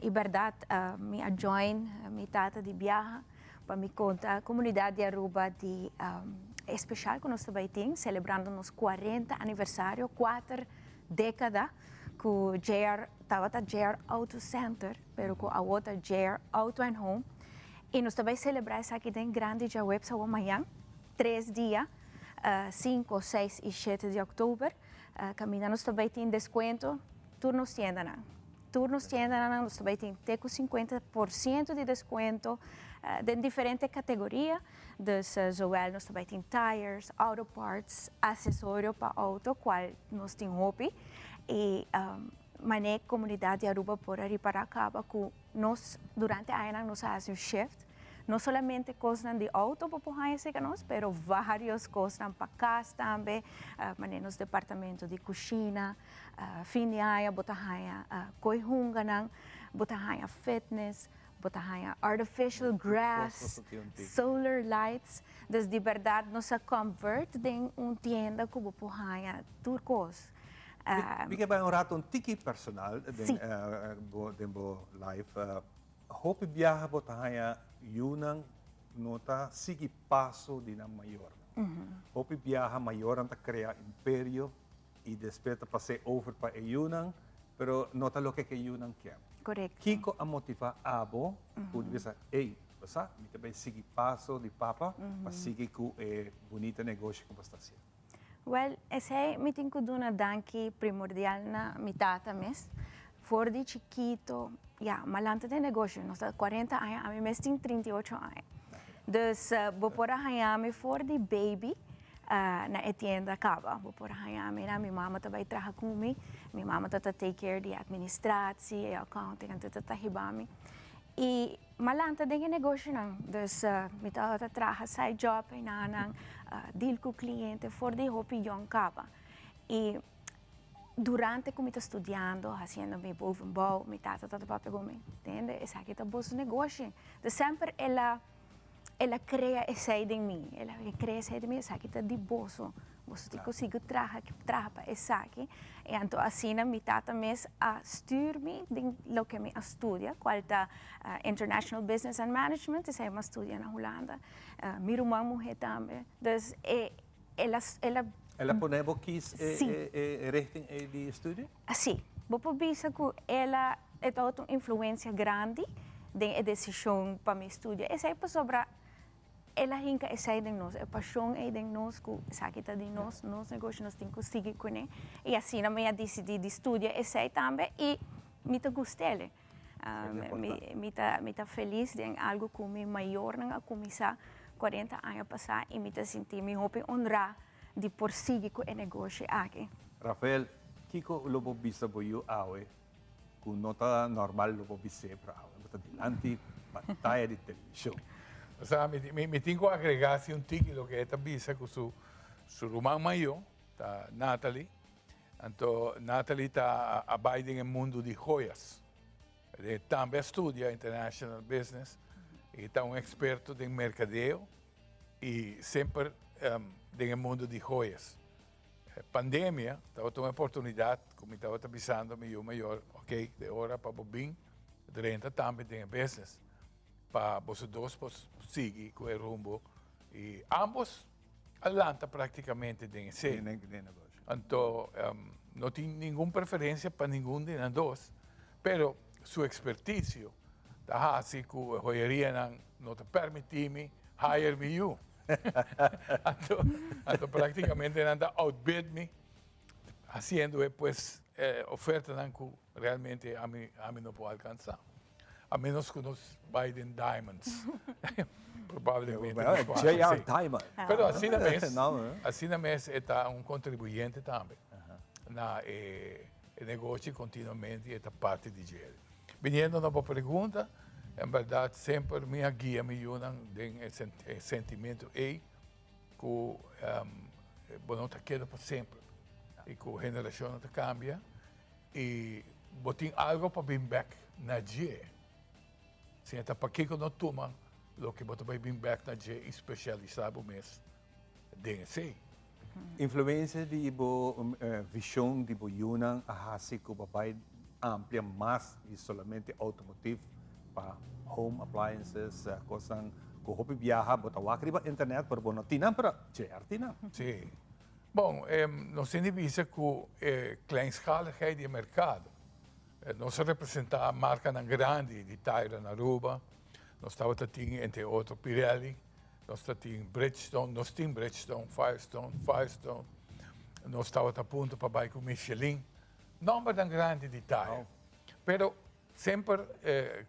S19: e verdade, me join mi tata de viaja para me contar a comunidade de Aruba de especial que nós também temos, celebrando nos 40 aniversário, 4 décadas que o JR estava no JR Auto Center, pero com a outra JR Auto and Home. E nós também celebramos aqui em grande já web sa amanhã, 3 dias, 5, 6 e 7 de outubro. Caminhando nós também tem desconto, turnos tienda. Turnos tienda, nós também tem 50% de desconto em diferentes categorias. Zowel nós também tem tires, auto parts, acessório para auto, qual nós tem Hopi. E mané comunidade de Aruba por reparar acaba que nós durante a ano nós fazemos shift no solamente cosas de auto para nós, pero vários cosas para casa também, nos departamento de cozinha, fim de ano, botahaya coihunganang, botahaya fitness, botahaya artificial grass, solar lights, dus de verdade nos convert em tienda que botahaya turcos.
S3: Bigyan ba yung ratong tiki personal din bo life? Hope biyaha po tayo yun ang nota sige paso din ang mayor. Hope biyaha mayor ang takrea imperio y despeta pa se over pa yunang pero nota lo que yunang kya.
S19: Correct.
S3: Kiko ang motiva abo kung bisa basta mita ba sige paso di papa pa sige ku bonita negosyo kung basta siya.
S19: Well, esse meeting ko doon na danki primordial na mitata mes. For di chiquito, malanta de negócio, nós 40 anos, a mim mes tem 38 anos. Dus, bopora hayame for di baby, na etienda acaba. Bopora hayame na, mi mama também trabalha comigo, mi mama tata take care de administratie, accounting, and tata hibami. E malanta de negócio não, dus, mi tata trabalha side job, inanang, deal com cliente, for di hopi young acaba. E durante que eu estou estudando, fazendo meu bovenbouw, meu tata pegou me, entende? Essa aqui tá bom negócio. De sempre ela cria essa ideia em mim, ela cria essa ideia em mim, essa aqui tá de bolso, você tem que conseguir trabalhar para essa aqui. E então assim meu tata mesmo stuur-me do que me estudia, qual tá International Business and Management, essa é uma estudia na Holanda, minha irmã mulher também, então
S3: Ela poneva quis richting de estudo?
S19: Sim, vou pensar que ela é uma influência grande na decisão para me estudar. Essa é sobre ela hinca essa de nós, a paixão é de nós, que sabe de nós negócios nós temos que seguir com ele. E assim na minha decidi de estudar essa também e me tá gostei. Me tá feliz de algo que me maior na começar 40 anos passar e me tá sentir me hope honrar de por seguir com o negócio aqui.
S3: Rafael, Kiko lobo bisa boyo awe, kung nota normal lobo bisa para awe, basta anti pantalla de televisão.
S18: O sea, me tengo que agregar un tiki lo que esta bisa con su rumán mayor, ta Natalie. Entonces, Natalie está abidando en el mundo de joyas. También estudia International Business y está un experto en mercadeo y siempre en el mundo de joyas. Pandemia, estaba una oportunidad, como estaba avisando, mi mayor, ok, de hora para Bobín, de renta también en el business. Para vosotros dos, pues, seguir con el rumbo. Y ambos adelantan prácticamente en ese negocio. Entonces, no tiene ninguna preferencia para ninguno de los dos, pero su experticio, así que la joyería no te permite hire me you. Entonces, prácticamente anda outbid me, haciendo pues ofertas que realmente a mí no puedo alcanzar. A menos que nos Biden Diamonds. Probablemente.
S3: J.R. Diamond.
S18: Pero así na mes está un contribuyente también. Na el negocio continuamente esta parte de Jerry. Viniendo a una pregunta, en verdad siempre me guía me ayudan en el sentimiento que bueno te queda por siempre y que la generación te cambia y botín algo para bring back na Jerry. Sim, até para que não toma o que você vai vir back na J especializado mesmo DNC.
S3: Influência de visão de Yunnan a assim que vai amplia mais de somente automotive para home appliances, coisas que o viaja, bota o acriba internet para bono tinam para chegar tinam.
S18: Sim. Bom, nós temos visto que kleinschaligheid de mercado. Nós representamos a marca grande de Tyra na Aruba, nós estamos entre outros Pirelli, nós temos Bridgestone, Firestone, nós estamos a ponto para ir com Michelin, número tão grande de Tyra. Pero sempre,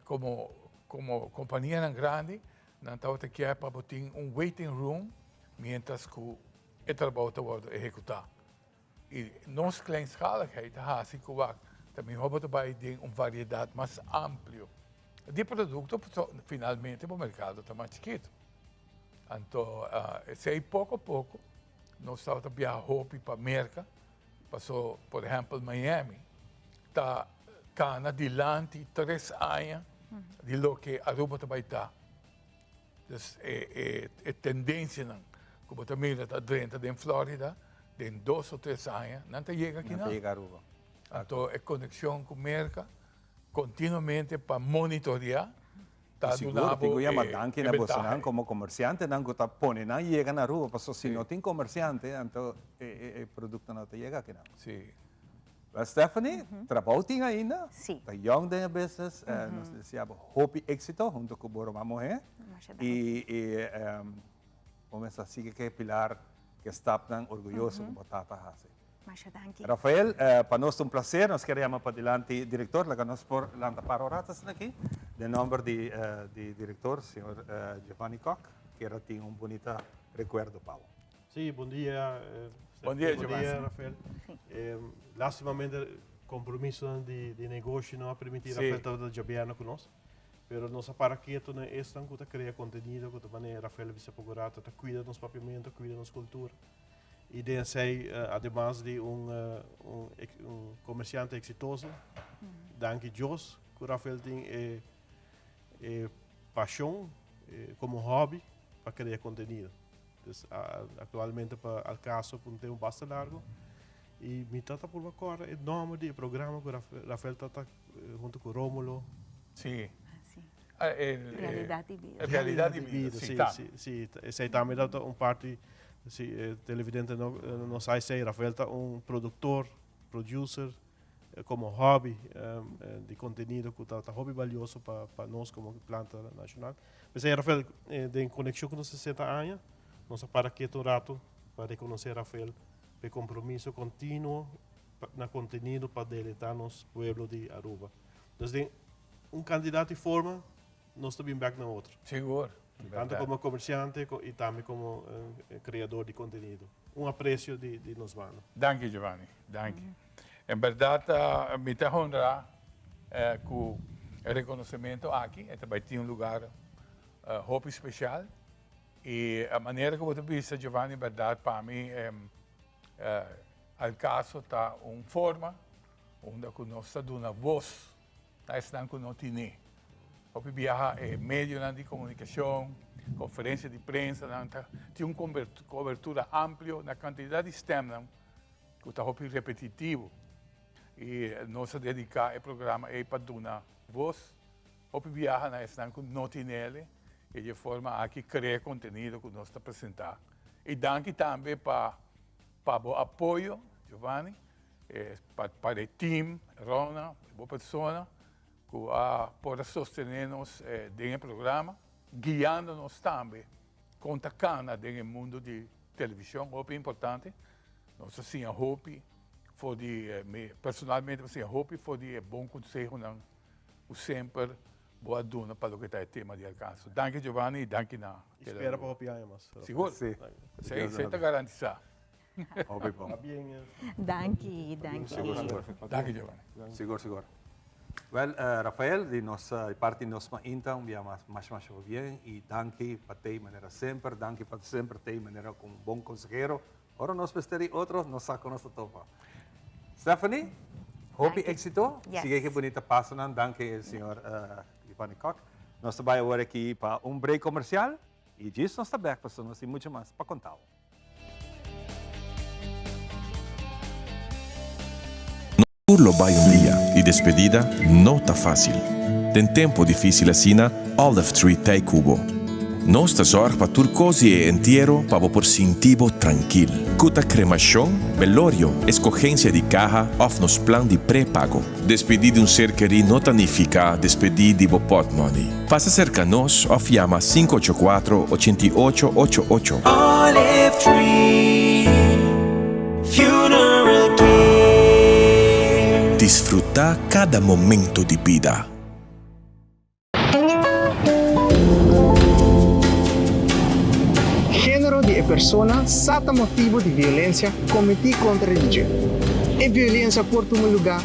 S18: como companhia grande, nós estamos aqui para botar waiting room, mientras que o trabalho está executado. E nossa kleinschaligheid, assim que também vamos ter uma variedade mais ampla de produto finalmente o mercado está mais chiquito. Então, se pouco a pouco nós estamos viajando para a América, passou, por exemplo, Miami, está cana dilante 3 anos de lo que Aruba vai estar. Então, é tendência, como também está dentro em Flórida, de 2 ou 3 anos, não chega aqui não.
S3: Não chega a Aruba.
S18: Então, é conexão com a América, continuamente para monitorear.
S3: Seguro, tengo ya matanki na Bolsonaro como comerciante, não está pondo, não chega na Aruba, porque se não tem comerciante, então o produto não chega aqui não.
S18: Sim.
S3: Mas Stephanie, trabalha ainda?
S19: Sim.
S3: Está young em business, nós desejamos hope éxito junto com o Boroma Moé. E vamos a seguir que pilar que está tan orgulhoso como Tata Hase. Rafael, para nós é um prazer, nós queremos para adiante diretor, lá nós por lá para horas aqui, de nome de diretor, senhor Giovanni Koch, que era tinha bonito recuerdo, Paulo.
S20: Sim, bom dia.
S18: Bom dia, Giovanni.
S20: Rafael. Lastimamente, compromisso de negócio não a permitir Rafael estar trabalhando conosco. Pero nós para aqui não é tão que cria conteúdo, que também Rafael vai se procurar, cuida dos papiamentos, cuida da cultura. E daí, además de comerciante exitoso, danke Deus, que o Rafael tem paixão como hobby para criar conteúdo. Então, atualmente, para o caso, por um tempo bastante largo, e me trata por agora o nome do programa que o Rafael está junto com o Rómulo.
S18: Sim.
S19: Realidade de vida.
S18: Realidade de vida,
S20: sim. Esse também dá parte. Televidente não sai se Rafael está produtor, producer, como hobby de conteúdo que está hobby valioso para nós como planta nacional. Mas aí Rafael, em conexão com os 60 anos, nós para aqui um rato para reconhecer Rafael o compromisso contínuo na conteúdo para deletar nos pueblo de Aruba. Então, candidato de forma, nós também back na outro.
S18: Seguro.
S20: Tanto como comerciante e também como criador de conteúdo. Apreço de nós, mano.
S18: Danke, Giovanni. Danke. Em verdade, me está honrado com o reconhecimento aqui. Vai ter lugar roupa especial. E a maneira como você viste, Giovanni, em verdade, para mim, o caso está uma forma onde nós estamos dando voz a esse que não tem. Hopi viaja meio de comunicação, conferência de prensa, tem uma cobertura ampla na quantidade de STEM, que está repetitivo. E nós dedicamos ao programa para dar voz. Hopi viaja na esse que não tem ele, e de forma a criar conteúdo que nós apresentamos. E danke também para o apoio, Giovanni, para o time, Rona, boa pessoa, por sostenernos no programa, guiando-nos também, contactando no mundo de televisão, é importante. Nós assim, personalmente, foi bom conselho, o sempre boa duna para o que está o tema de alcance. Danke, Giovanni, e danke na.
S20: Espera para copiar, mas.
S18: Seguro? Sim. Sim, está garantizado.
S19: Danke.
S18: Seguro. Danke, Giovanni.
S3: Seguro. Well, Rafael, de nossa parte nós então mais bem e danke para ter maneira sempre, danke para sempre ter maneira como bom consejero. Agora nós precisamos outro, nós saco nossa topa. Stephanie, hope éxito. Siga que bonita página, danke senhor Giovanni Koch. Nós vamos agora aqui para break comercial e disso nós estamos back para nós e muito mais para contar.
S6: Urlo vai dia e despedida não tá fácil. Tem tempo difícil assim, Olive Tree Thai Cubo. Nós tá zorg para turcosi e inteiro para por sentivo tranquilo. Cuta cremação, velório, escogência de caja, of nos plan de pré-pago. Despedir de ser querido não significa despedir de pot money. Faça cerca nos, of llama 584-8888.
S14: Olive Tree Funeral Care.
S6: Disfrutar cada momento de vida.
S21: Gênero de persona sata motivo de violência cometido contra religião. E violência por um lugar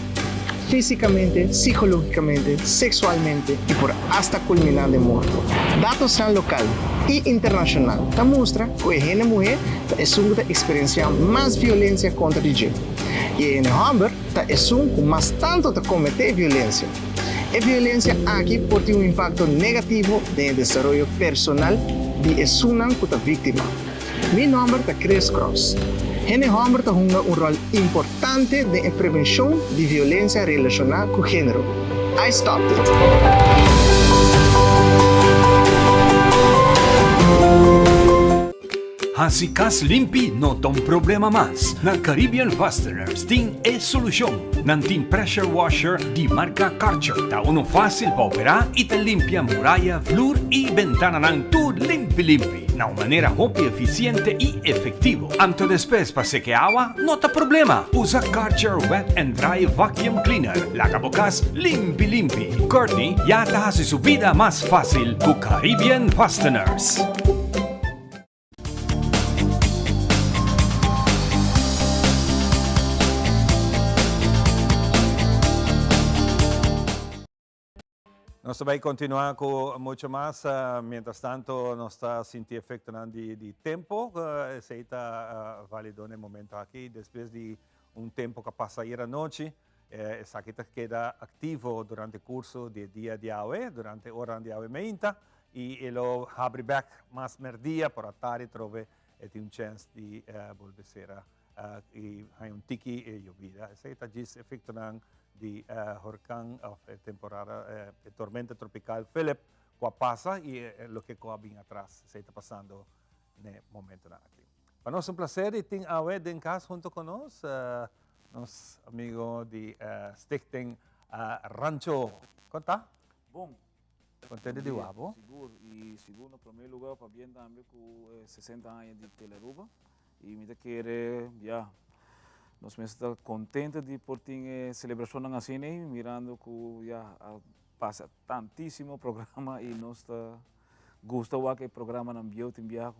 S21: físicamente, psicológicamente, sexualmente y por hasta culminar de muerto. Datos san local y internacional demuestran que la mujer es una experiencia más violencia contra el género. Y en el hombre es un que más tanto te comete violencia. La violencia aquí tiene un impacto negativo en el desarrollo personal de una víctima. Mi nombre es Chris Cross. En el hombre juega un rol importante en la prevención de violencia relacionada con género. I stopped it.
S2: Hasi kas limpi no tom problema mas. Na Caribbean Fasteners tem é solução. Nantin pressure washer de marca Karcher. Ta uno fácil para operar e te limpia muralla, flor e ventana nang tudo limpi. Na uma maneira rápida, eficiente e efetivo. Anto después para secar agua, no te problema. Usa Karcher Wet and Dry Vacuum Cleaner. Laga bocas limpi. Courtney ya te hace su vida más fácil con Caribbean Fasteners.
S3: Nós vamos continuar com muito mais, mientras tanto, nós estamos sentindo efeito de tempo, se está válido no momento aqui, depois de tempo que passa aí à noite, essa aqui queda ativo durante o curso de dia de aula, durante a hora de aula meinta, e ele abre back mais merdia para a tarde, trove tem chance de volver e há tiki e llovida. Essa está diz efeito de huracán temporada tormenta tropical Philip que passa e o que vem atrás se está passando no momento aqui. Para nós é um prazer e tem a Ed em casa junto conosco, nosso amigo de Stichting Rancho. Conta?
S22: Bom.
S3: Contente de Wabo?
S22: Seguro. E segundo, em primeiro lugar, para bem também com 60 anos de Teleruba. E me querer, nós estamos contentes de por ter celebração na cine, mirando que passa tantíssimo programa e nós gostamos que o programa não viaja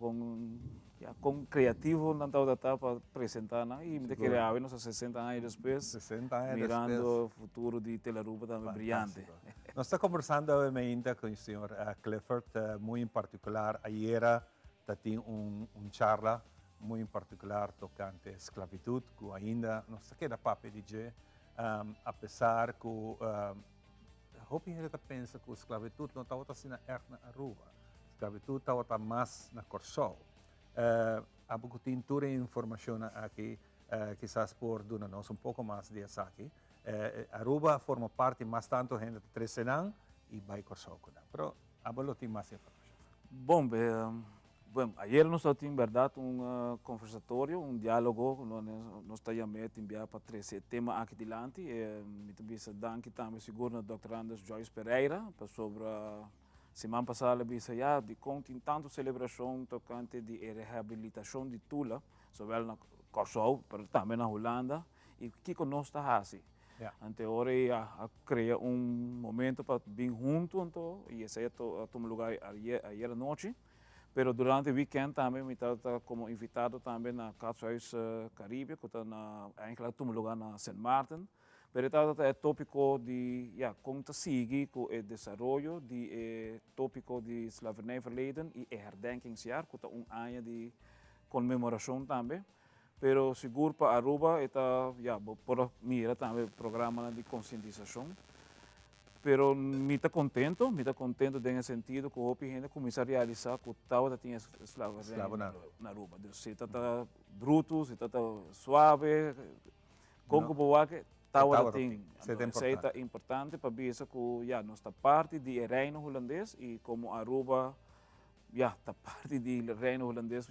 S22: com criativo não está para apresentar e me querer ver nós 60 anos depois, mirando o futuro de Teleruba também brilhante.
S3: Nós estamos conversando ainda com o senhor Clifford, muito em particular, ayer tinha charla muito em particular tocante à esclavitud, que ainda não se queda papel de dizer, apesar que eu penso que a esclavitud não estava assim na Aruba, a esclavitud estava mais na Corsol. Há pouco tintura informação aqui, quizás por nós um pouco mais de aqui. Aruba forma parte mais tanto gente de Tresenang e vai Corsol. Mas Abelo tem mais informação.
S22: Bom, bueno, ayer nós tivemos, verdade, conversatório, diálogo, nós estamos enviando para 13 temas aqui adiante. Me também danke também seguro na Dr. Anders Joyce Pereira, sobre semana passada de contém tanto celebração tocante de reabilitação de Tula, sobre na Kosovo, mas também na Holanda, e que nós está assim. Ante hora criar momento para vir junto, e esse é o lugar ayer à noite. Pero durante o weekend também me estava como invitado também na Katshuis Caribe, que está eigenlijk um lugar na St. Martin. Pero estava o tópico de como seguir com o desenvolvimento de tópico de slavernij verleden e herdenkingsjaar, que está ano de comemoração também. Pero seguro para Aruba está por mira também programa de conscientização. Pero me está contento no sentido que o gente começa a realizar que estava tinha escravo na Aruba. Se está bruto, se está suave, como que estava tem. Isso é importante para ver que nós está parte do reino holandês e como Aruba está parte do reino holandês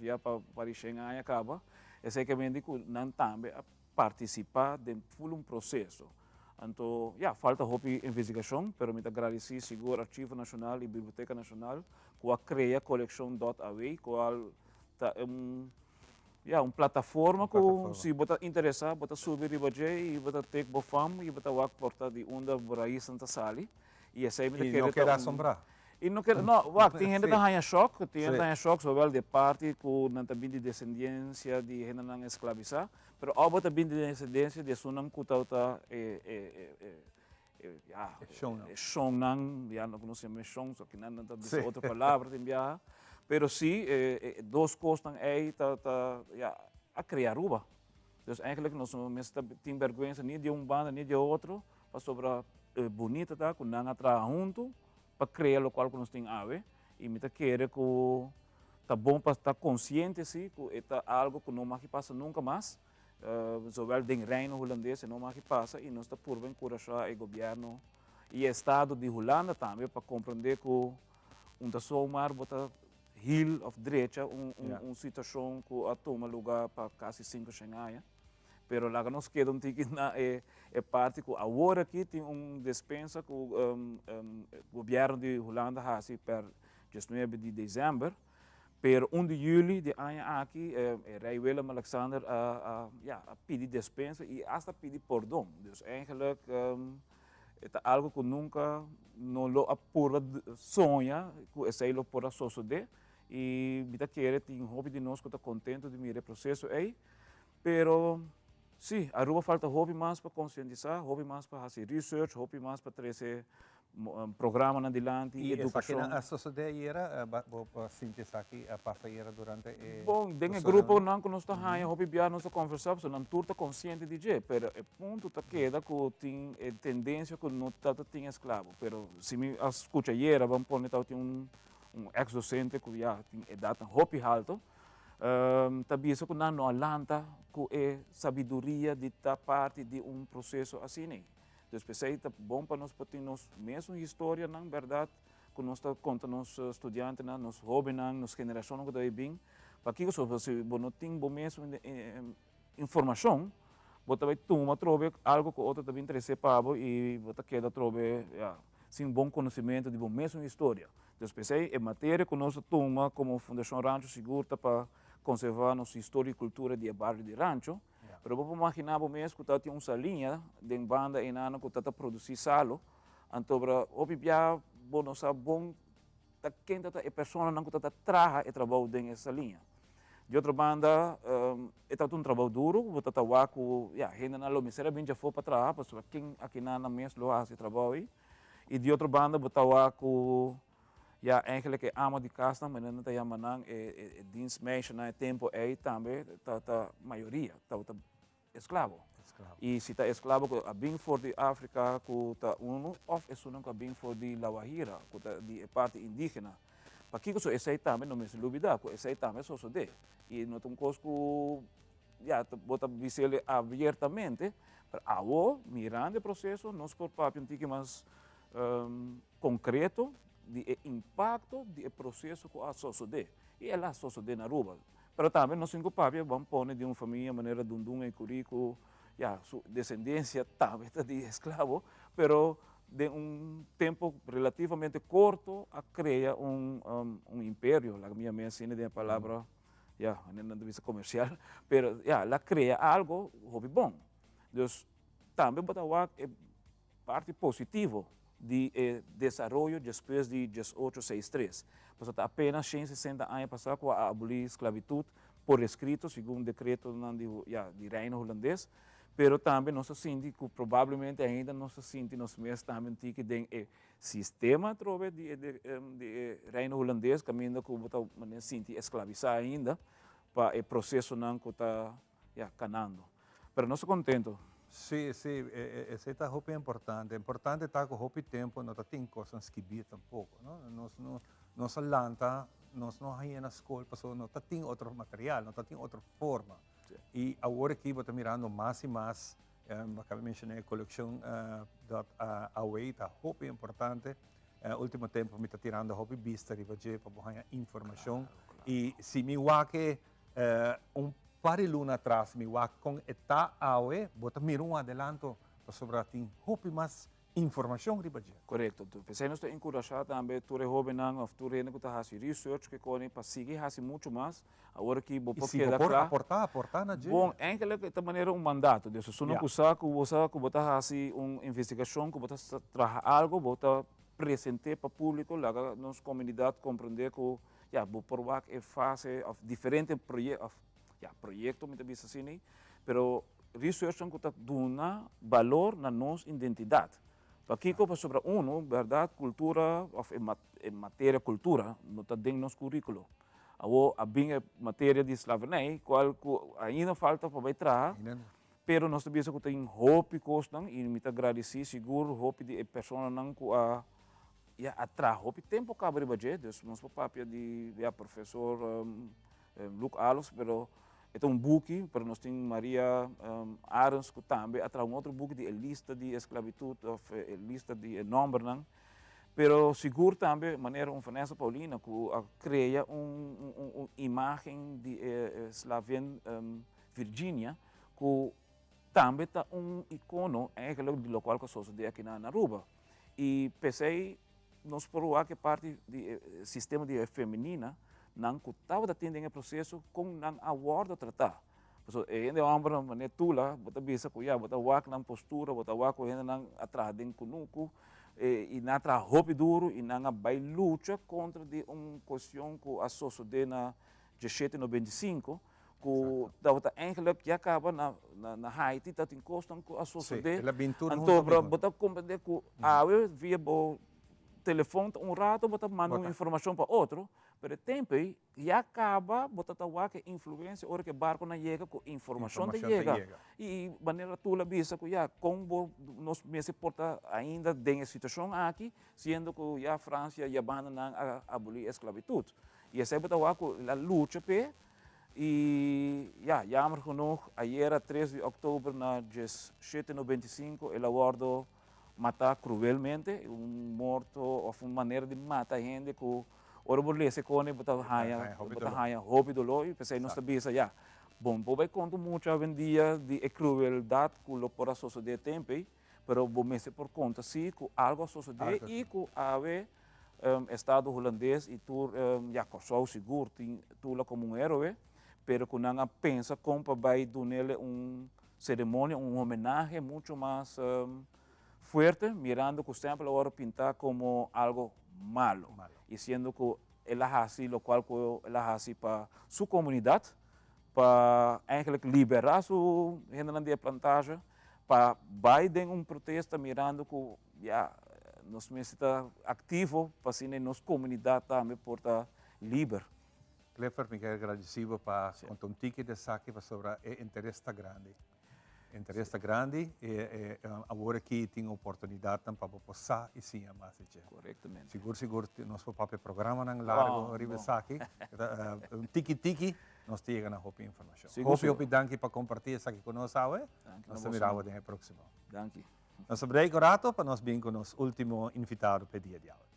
S22: para chegar acaba. Esse é que vem de que não também participar de um processo. Então, falta investigação, mas me agradecer seguro Arquivo Nacional e Biblioteca Nacional que cria a coleção .aw, qual tá uma plataforma que se você interessar, você subir e você ter bofam e você vai portar de onda por aí Santa Sali e essa
S3: não quer assombrar.
S22: E não quero, não, wacht, tem gente que está em choque, tem gente
S3: Sim.
S22: em choque, só de parte que não também de descendência de gente não escravizar, mas ao também de descendência de sunang kutauta chão não, já não conhecemos chão, só que não diz outra palavra tem viaja, pero sim, dois costas aí a criar Aruba. Então, eigenlijk nós temos vergonha nem de banda nem de outro, para sobra bonita tá, com não atrás junto, para criar o qual que nós temos a ver, e me quer que tá bom para estar consciente sim, que é algo que não mais passa nunca mais. Zowel den reino holandês não mais passa e nós está por encorajar o governo e o estado de Holanda também para compreender que da só mar bota heel of direita situação que a toma lugar para quase 5 anos. Pero lá nós queda que na parte que agora aqui tem dispensa que o governo de Holanda faz per 19 de dezembro. Pero 1 de julho de ano aqui, Rei Willem Alexander pede dispensa e até pede perdão. Dus eigenlijk é algo que nunca não lo apura sonha que esse lo pode suceder e me quer tem hobby de nós que está contente de mirar processo aí. Pero sim, Aruba falta hobby mais para conscientizar, hobby mais para fazer research, hobby mais para trazer programa adelante e educação.
S3: A sociedade era para sintetizar aqui a passageira durante
S22: bom, dentro do grupo não que nós está aí, hobby biar nós conversar, porque não turta consciente de je, pero o ponto tá queda que tem tendência que não tá tem escravo, pero se me escuta era vamos pôr então tem ex-docente que já tem idade hobby alto. Também isso que não alanta que é sabedoria de ta parte de processo assim, né? Então, pensei que é bom para nós termos mesmo história, na verdade, que nós contamos nos estudantes, nos jovens, nas gerações que estão bem, para que se não tem bom mesmo informação, você vai tomar algo que outro também interessa para e você queda sem bom conhecimento de bom mesmo história. Então, pensei, é matéria que nós tomamos como Fundação Rancho Segura para conservar nossa história e cultura de bairro de Rancho. Pero vamos imaginar mesmo que tem uma salinha de banda enana que está produzindo salo, então obviamente bom sabe bom tá quem tá é pessoa não que está trabalha e trabalha dentro dessa linha. De outra banda é um trabalho duro, você tá lá com gente na lo misera bem já foi para trabalhar, para quem aqui na mesmo lo faz trabalho e de outra banda você lá com eigenlijk ama de casa, mas não tem amanhã dienstmeisje na tempo aí também tá maioria tá escravo. E se está escravo que a bem for de África que tá ou é só não que bem for de La Guajira, que tá de parte indígena. Para que isso esse também não me se dúvida, que esse também só de e não tem coisa que bota visível abertamente para ao mirando o processo nós por papel um mais concreto de impacto do processo que a suceder e ela suceder na Aruba. Mas também nós cinco papéis vamos pôr de uma família maneira dundum e curico, sua descendência também está de escravo, pero de tempo relativamente curto a criar império, a minha medicina de palavra, não deve ser comercial, pero ela cria algo hobby bom. Então, também botar parte positiva de desenvolvimento depois de 1863. Porque apenas 160 anos passaram com a abolir a esclavitud por escrito, segundo o decreto de reino holandês, pero também nós sentimos que provavelmente ainda nós sentimos mesmo também que tem sistema de reino holandês, que ainda que você sente esclavizar ainda, para o processo não que está canando. Mas nós estamos contentos.
S3: Sim, esse é o importante. Importante está que o tempo não tem coisas que vir tampouco, não? Nós lanta, nós não aí na escola, porque não tem outro material, não tem outra forma. E agora aqui vou mirando mais e mais, acabei de mencionar a coleção da Away, está muito importante. Último tempo me está tirando hobby vista para ganhar informação. E se me que par luna atrás, me com eta Away, vou mirar adelanto para sobre tem hobby mais informação ribadia.
S22: Correto. Pensei nós encorajar também tu jovem não, tu rene que tá fazendo research que com para seguir fazendo muito mais. Agora que vou porque
S3: dá aportar na gente.
S22: Bom, é de maneira maneira mandato. Se não usar que você botar assim investigação, que você trabalhar algo, botar apresentar para o público, laga nossa comunidade compreender que ja, vou provar é fase of diferente projeto, me também assim, pero research que está dando valor na nossa identidade. Aqui que sobre verdade, cultura em matéria cultura, não está dentro do nosso currículo. A bem matéria de eslavernij, qual ainda falta para entrar. Pero nós também que tem hope costan e me agradecer seguro hope de pessoa não que atra hope tempo cabre budget, dus nosso papel de professor Luke Alos, pero é book, pero nós tem Maria Arens que também atra outro book de lista de esclavitud of lista de number não. Pero seguro também maneira Vanessa Paulina que cria imagem de Slaven Virginia que também está icono eigenlijk do local que sucede aqui na Aruba. E pensei nós provar que parte do sistema de feminina não estava atendendo o processo com não aguardo tratar. So, ainda homem maneira tula, bota bisa kuya, bota wak na postura, bota wak ko ainda não atrás den kunuku e na atrás hope duro e não vai luta contra de questão que a sociedade na 1795 que estava eigenlijk já acaba na Haiti dat in kosten a sociedade então para botar compreender que via telefone rato botar manda uma informação para outro pero tempo já acaba botar que influência hora que barco na chega com informação chega e maneira tula bisa que já como nós meses porta ainda tem a situação aqui sendo que já França já abandona a abolir a esclavitud e essa botar a luta pe e jammer genoeg, ayer 3 de outubro na 1795 ele abordo matar cruelmente morto ou uma maneira de matar gente que ora por se cone botar raia hobby dolor e pensei não sabia já bom vai conto muito hoje em dia de crueldade que o por a sociedade tempo pero bom se por conta sim que algo a sociedade e que ave estado holandês e tu já Kosovo seguro tu lá como herói pero que não pensa como vai dar cerimônia, homenagem muito mais forte, mirando que sempre agora pintar como algo malo. E sendo que ela faz o qual ela faz para sua comunidade, para eigenlijk liberar sua gente de plantagem, para vai dar protesto mirando que nós necessitamos ativo para ser nossa comunidade também por estar livre.
S3: Clifford, me quero agradecer para contar um tique de saque sobre o interesse grande. O interesse grande e agora aqui tem oportunidade para passar e sim a massa.
S22: Corretamente.
S3: Seguro, nosso papel programa não largo arriba saque. Um tique, nós temos na hope informação. Hope danke para compartilhar isso aqui conosco, nós miramos no próximo.
S22: Danke.
S3: Nós break rato para nós vir com o nosso último invitado para o dia de hoje.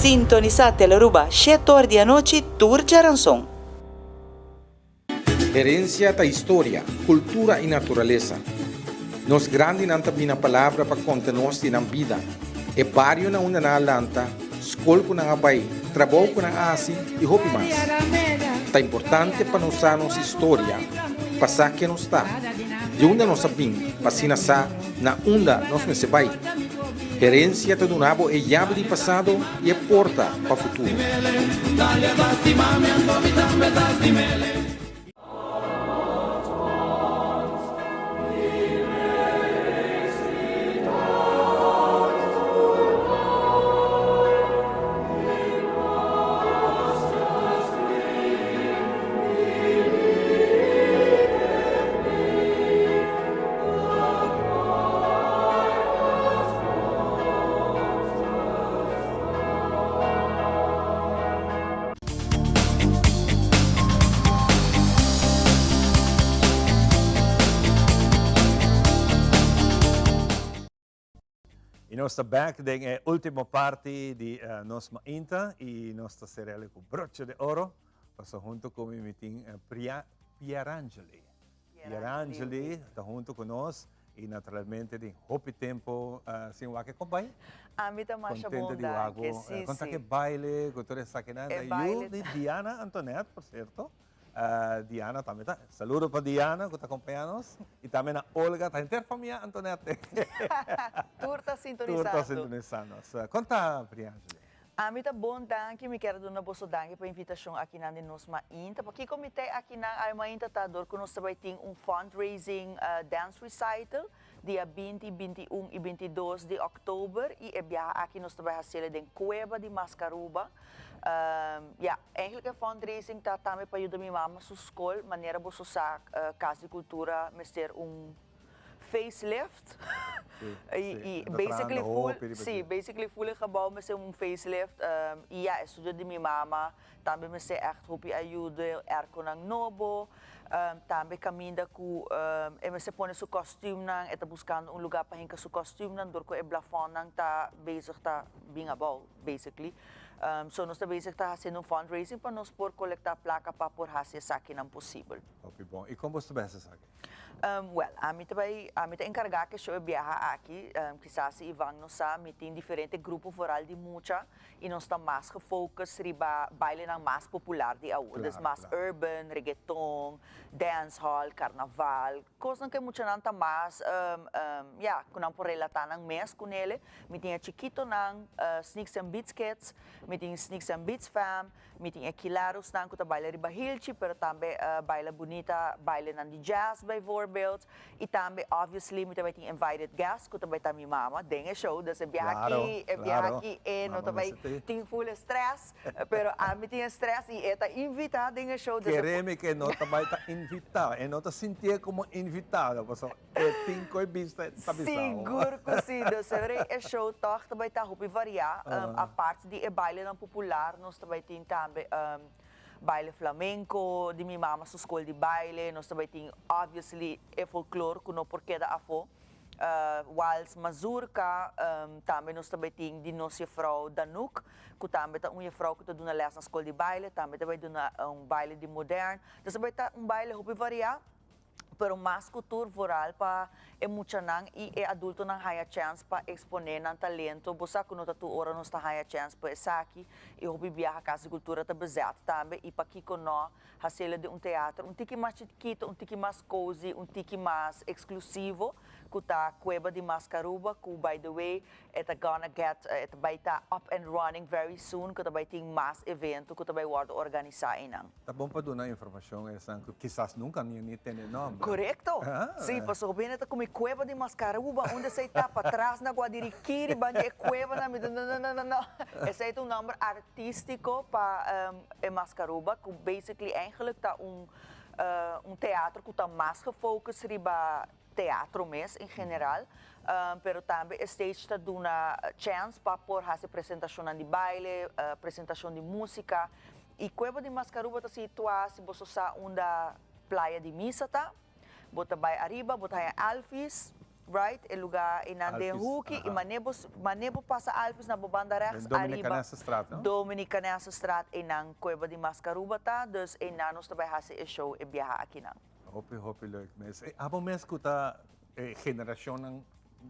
S1: Sintonizate Aruba, 7 horas da noite, Tour Jaranson.
S4: Herencia da história, cultura e natureza. Nos grande não tem a palavra para contar nossa vida. É barrio na onde na lanta, escola na abai, trabalho na asi e roupa mais. É importante para nós a nossa história, passar que nós está. De onde nós sabemos, para se nascer, na onde nós me se vai. Herência do nabo é chave de passado e é porta para o futuro.
S3: nós estamos back na última parte de nossa inta e nós estamos seremos com broche de ouro. Passo junto com o meeting Pierangeli. Pierangeli está junto conosco e naturalmente tem hope tempo sem o que acompanha.
S5: A mim também acho bom
S3: que sim. Conta que baile, cultura essa que nada. Eu de Diana Antoinette, por certo. Diana também está. Saludo para Diana que está acompanhando nos e também a Olga, está inteira família Antoinette.
S5: Turta sintonizando.
S3: Turta sintonizando. Conta, Pierangeli.
S5: A mim tá bom, danke. Me quero dar uma boa danke para a invitação aqui na nossa Inta. Porque como comitê aqui na Arma Inta tá dor que nós também tem fundraising dance recital dia 20, 21 e 22 de outubro e aqui nós também fazemos em Cueva de Mascaruba. Eigenlijk fundraising tá também para ajudar minha mama sua escola, maneira de usar Casa de Cultura, meter facelift. Basically full gebouw met een facelift. Studio de minha mama, também me se echt hoop ajuda erko nobo. Também caminda ku me se pone su costume nang eta buscando lugar para hinka su costume nang dor ko e plafond nang ta bezig ta binga bal basically. So nós também está fazendo fundraising para nós por coletar placa para por fazer saque não possível.
S3: Bom. E como você vai fazer saque?
S5: A mim também encarregar que eu viajar aqui, quizás se Ivan não sabe, tem diferentes grupos foral de mucha e nós estamos mais focados riba baile não mais popular de hoje, mais urban, reggaeton, dancehall, carnaval, coisas que muita não está mais, que não por relatar não mês com ele, me tinha chiquito não, Sneaks and Beats Kids, me tinha Sneaks and Beats Fam, me tinha Kilaros não que tá baile riba hilchi, pero também baile bonita, baile não de jazz by voorbeeld. E também, obviously, me também tem invited guests, que também tá minha mama, tem show, dus eu viajo aqui, e não também tem full stress, pero a mim tem stress e é tá invitado em show.
S3: Queremos que não também tá invitado, e não tá sentir como invitado, porque tem coisa vista,
S5: seguro que sim, dus é show, toch também tá rupi variar, a parte de baile não popular, nós também tem também baile flamenco, de minha mama sua escola de baile, nós também tem, obviously, folclore, que não porque da afo, wals mazurka, também nós também tem de nossa vrouw Danuk, que também tá uma vrouw que está dando les na escola de baile, também dando baile de moderno, então também tá baile rupi variar, pero mais cultura rural para muita nang e adulto nang higher chance para exponer nang talento. Bosa kuno tatu ora nos ta higher chance para esaki e hobi viaja casa de cultura ta bezat também e para kiko no hasela de teatro tiki mais chiquito, tiki mais cozy, tiki mais exclusivo. Kuta Cueva de Mascaruba, ku by the way, eta gonna get eta by ta up and running very soon, kuta by ting mas evento, kuta by word organizar inang.
S3: Tá bom para dar informação essa que quizás nunca nem tem nome.
S5: Correcto. Sim, passou bem eta como Cueva de Mascaruba, onde você está para trás na Guadiriquiri, bande Cueva na não. Esse é um nome artístico para Mascaruba, que basically eigenlijk tá teatro que tá mais gefocust riba teatro mesmo, em geral, pero também o stage está dando uma chance para por fazer apresentação de baile, apresentação de música. E Cueva de Mascaruba está situada, se você está na praia de Misata, bota vai arriba, bota aí Alfis, right? É lugar em Nandehuki, e manebo passa Alfis na banda rechts, arriba. Dominicana Straat, em Cueva de Mascaruba, tá? Dus em nós também fazer o show e viajar aqui não.
S3: Hope leuk mes. Abo mes kuta generasyon ng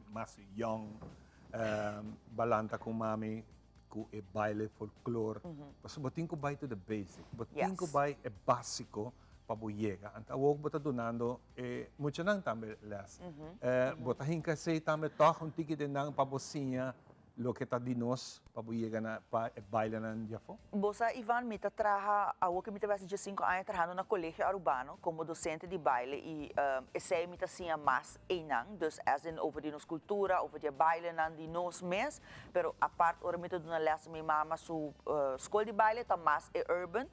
S3: mas young balanta ko mami ku e baile folklore. Paso botin ko bay to the basic. Botin ko bay e básico pabuyega. Anta wog bota donando mucho nang tambe las. Botahin kasi tambe toch un tiki din nang pabosinha lo que está de nós para chegar na baile na Jafo?
S5: Bosa Ivan mita traha a o que mita vai de 5 anos trabajando na colégio urbano como docente de baile e esse mita sim mais enang, dus as in over de nos cultura, over de baile nan de nos mes, pero a parte ora mita dona les minha mama su escola de baile tá mais urban,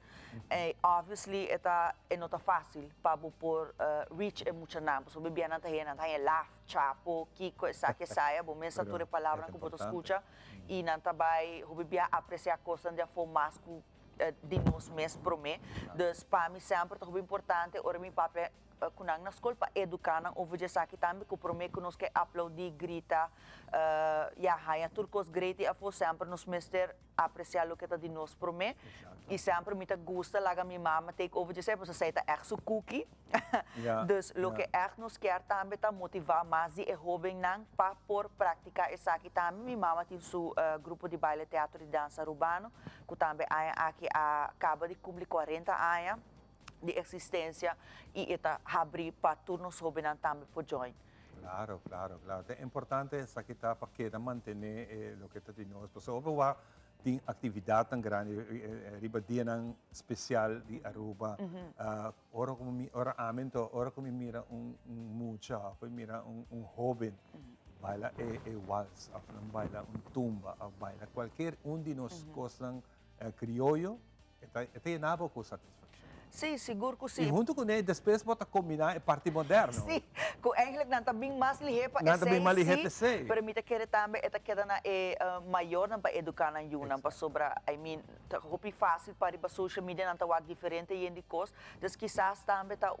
S5: e obviously eta não tá fácil para por reach e muita nampo, so bebiana tá aí laugh, chapo, kiko, essa que saia, bom mesa ture palavra que boto escuta e não também rubibia apreciar coisas de formas de nós mesmos para mim. Dus para mim sempre é muito importante ora meu papel kunang na school pa educar nang over sa aqui também que promete que nos que aplaudir grita ya haya turcos great a for sempre nos mister apreciar o que tá de nos promete e sempre me gusta laga minha mama take over de sempre você tá echt so cookie dus lo que echt nos quer também tá motivar mais e jovem nang pa por praticar essa aqui também minha mama tem seu grupo de baile teatro e dança urbano que também aqui acaba de cumprir 40 anos de existência e está abrir para turnos jovens também por join.
S3: Claro, claro, claro. É importante essa que está para que manter o que está de nós. Porque houve tem atividade tão grande, riba dia nang especial de Aruba. Ora amento, ora como mira mucha, mira jovem, baila waltz, baila tumba, baila qualquer de nós coisas criollo, está nabo com satisfação.
S5: Sim, seguro que sim.
S3: E junto com ele, depois bota combinar a parte moderna.
S5: Sim, que eigenlijk não está bem mais ligeiro para
S3: Não está bem mais ligeiro
S5: sim. Permite que ele também está quedando maior para educar na Yuna, para sobra, I mean, é fácil para ir social media não está diferente e indicos. Então, quizás também está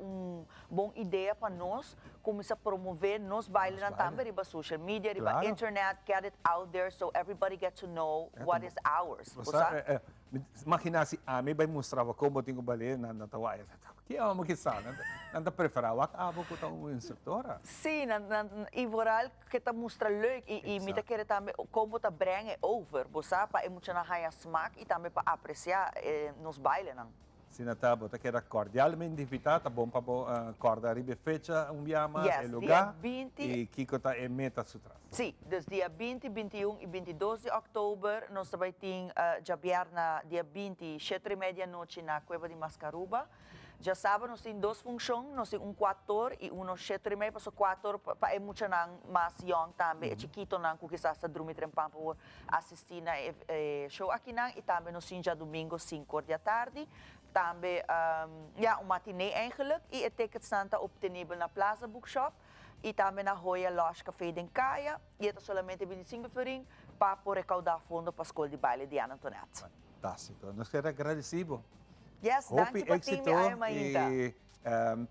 S5: boa ideia para nós começar a promover nos bailes também para social media, para internet, get it out there so everybody gets to know what is ours.
S3: Imagina se a mim vai mostrar como tem que baile na tawa. Que é uma questão, não preferar o abo que tá instrutora.
S5: Sim, e vooral que tá mostra leuk e me tá querer também como tá brengen over, bosa para emocionar a smaak e também para apreciar nos bailes não.
S3: Sim, tá bom, tá queda cordialmente invitado, tá bom para acordar e fecha biama lugar e Kiko tá meta sutra.
S5: Sim, dus dia 20, 21 e 22 de outubro nós também tem Jabierna dia 20, 7:30 noite na Cueva de Mascaruba. Já sabe, nós temos duas funções, nós temos 4 e 7:30, para 4 para emocionar mais young também, é chiquito não, que quizás está dormindo trempando para assistir na show aqui não, e também nós temos já domingo 5 da tarde. Também um matinee eigenlijk e het tickets staan obtenível na Plaza Bookshop e também na Roya Loja Café de Caia e é somente 25 ferinho para recaudar fundo para a escola de baile de Ana Antoinette.
S3: Fantástico, nós queremos agradecer.
S5: Yes, danke por ter me
S3: e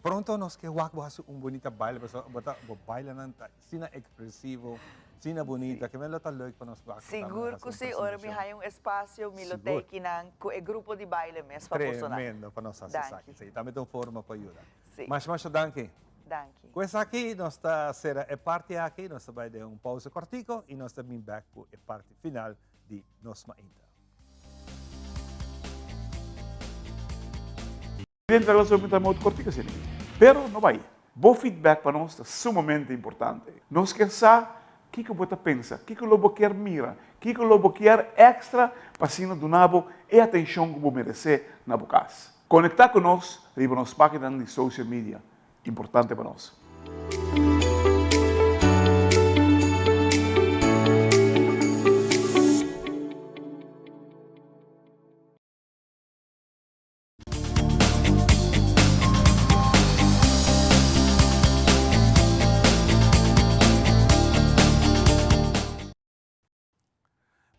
S3: pronto nós queremos bonita baile, botar baile não sina expressivo, sina bonita, que melhor tá leuk para nós.
S5: Seguro que sim, ora me há espaço, me lotei que não, com o grupo de baile mesmo para funcionar.
S3: Tremendo para nós acessar aqui, também tem forma para ajudar. Mas danke.
S5: Danke.
S3: Com essa aqui, nós está será a parte aqui, nós vai dar pausa cortico e nós também back com a parte final de Nos Mainta.
S7: Dentro da relação muito cortica, sim. Pero não vai. Bom feedback para nós é sumamente importante. Nós queremos saber o que você pensa, o que você quer mirar, o que você quer extra para cima do nabo e atenção que você merece na boca casa. Conectar com nós, riba nos páginas de social media. Importante para nós.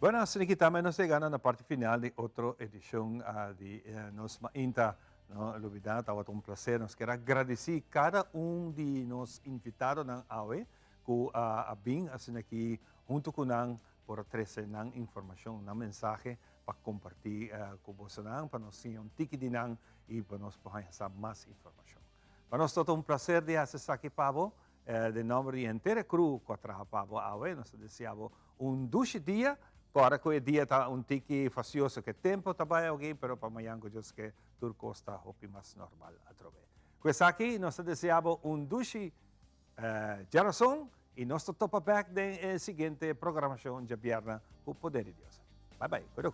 S3: Bueno, assim que também nós chegamos na parte final de outra edição de Nos Mainta. Novidade, estava prazer. Nós queremos agradecer cada de nós invitados na AUE, que a BIM, assim aqui, junto com nós, por trazer informação, mensagem para compartilhar com vocês, para nós ter tique de nós e para nós poder saber mais informação. Para nós é prazer de acessar aqui, Pablo, de nome de inteira crew que trabalha Pablo AUE. Nós desejamos duche dia. Agora que o dia está tique facioso, que tempo trabalha alguém, pero para amanhã que Deus que tudo está mais normal a través. Com isso aqui, nós desejamos duche geração e nós topa back da seguinte programação de Bierna, o Poder de Deus. Bye bye.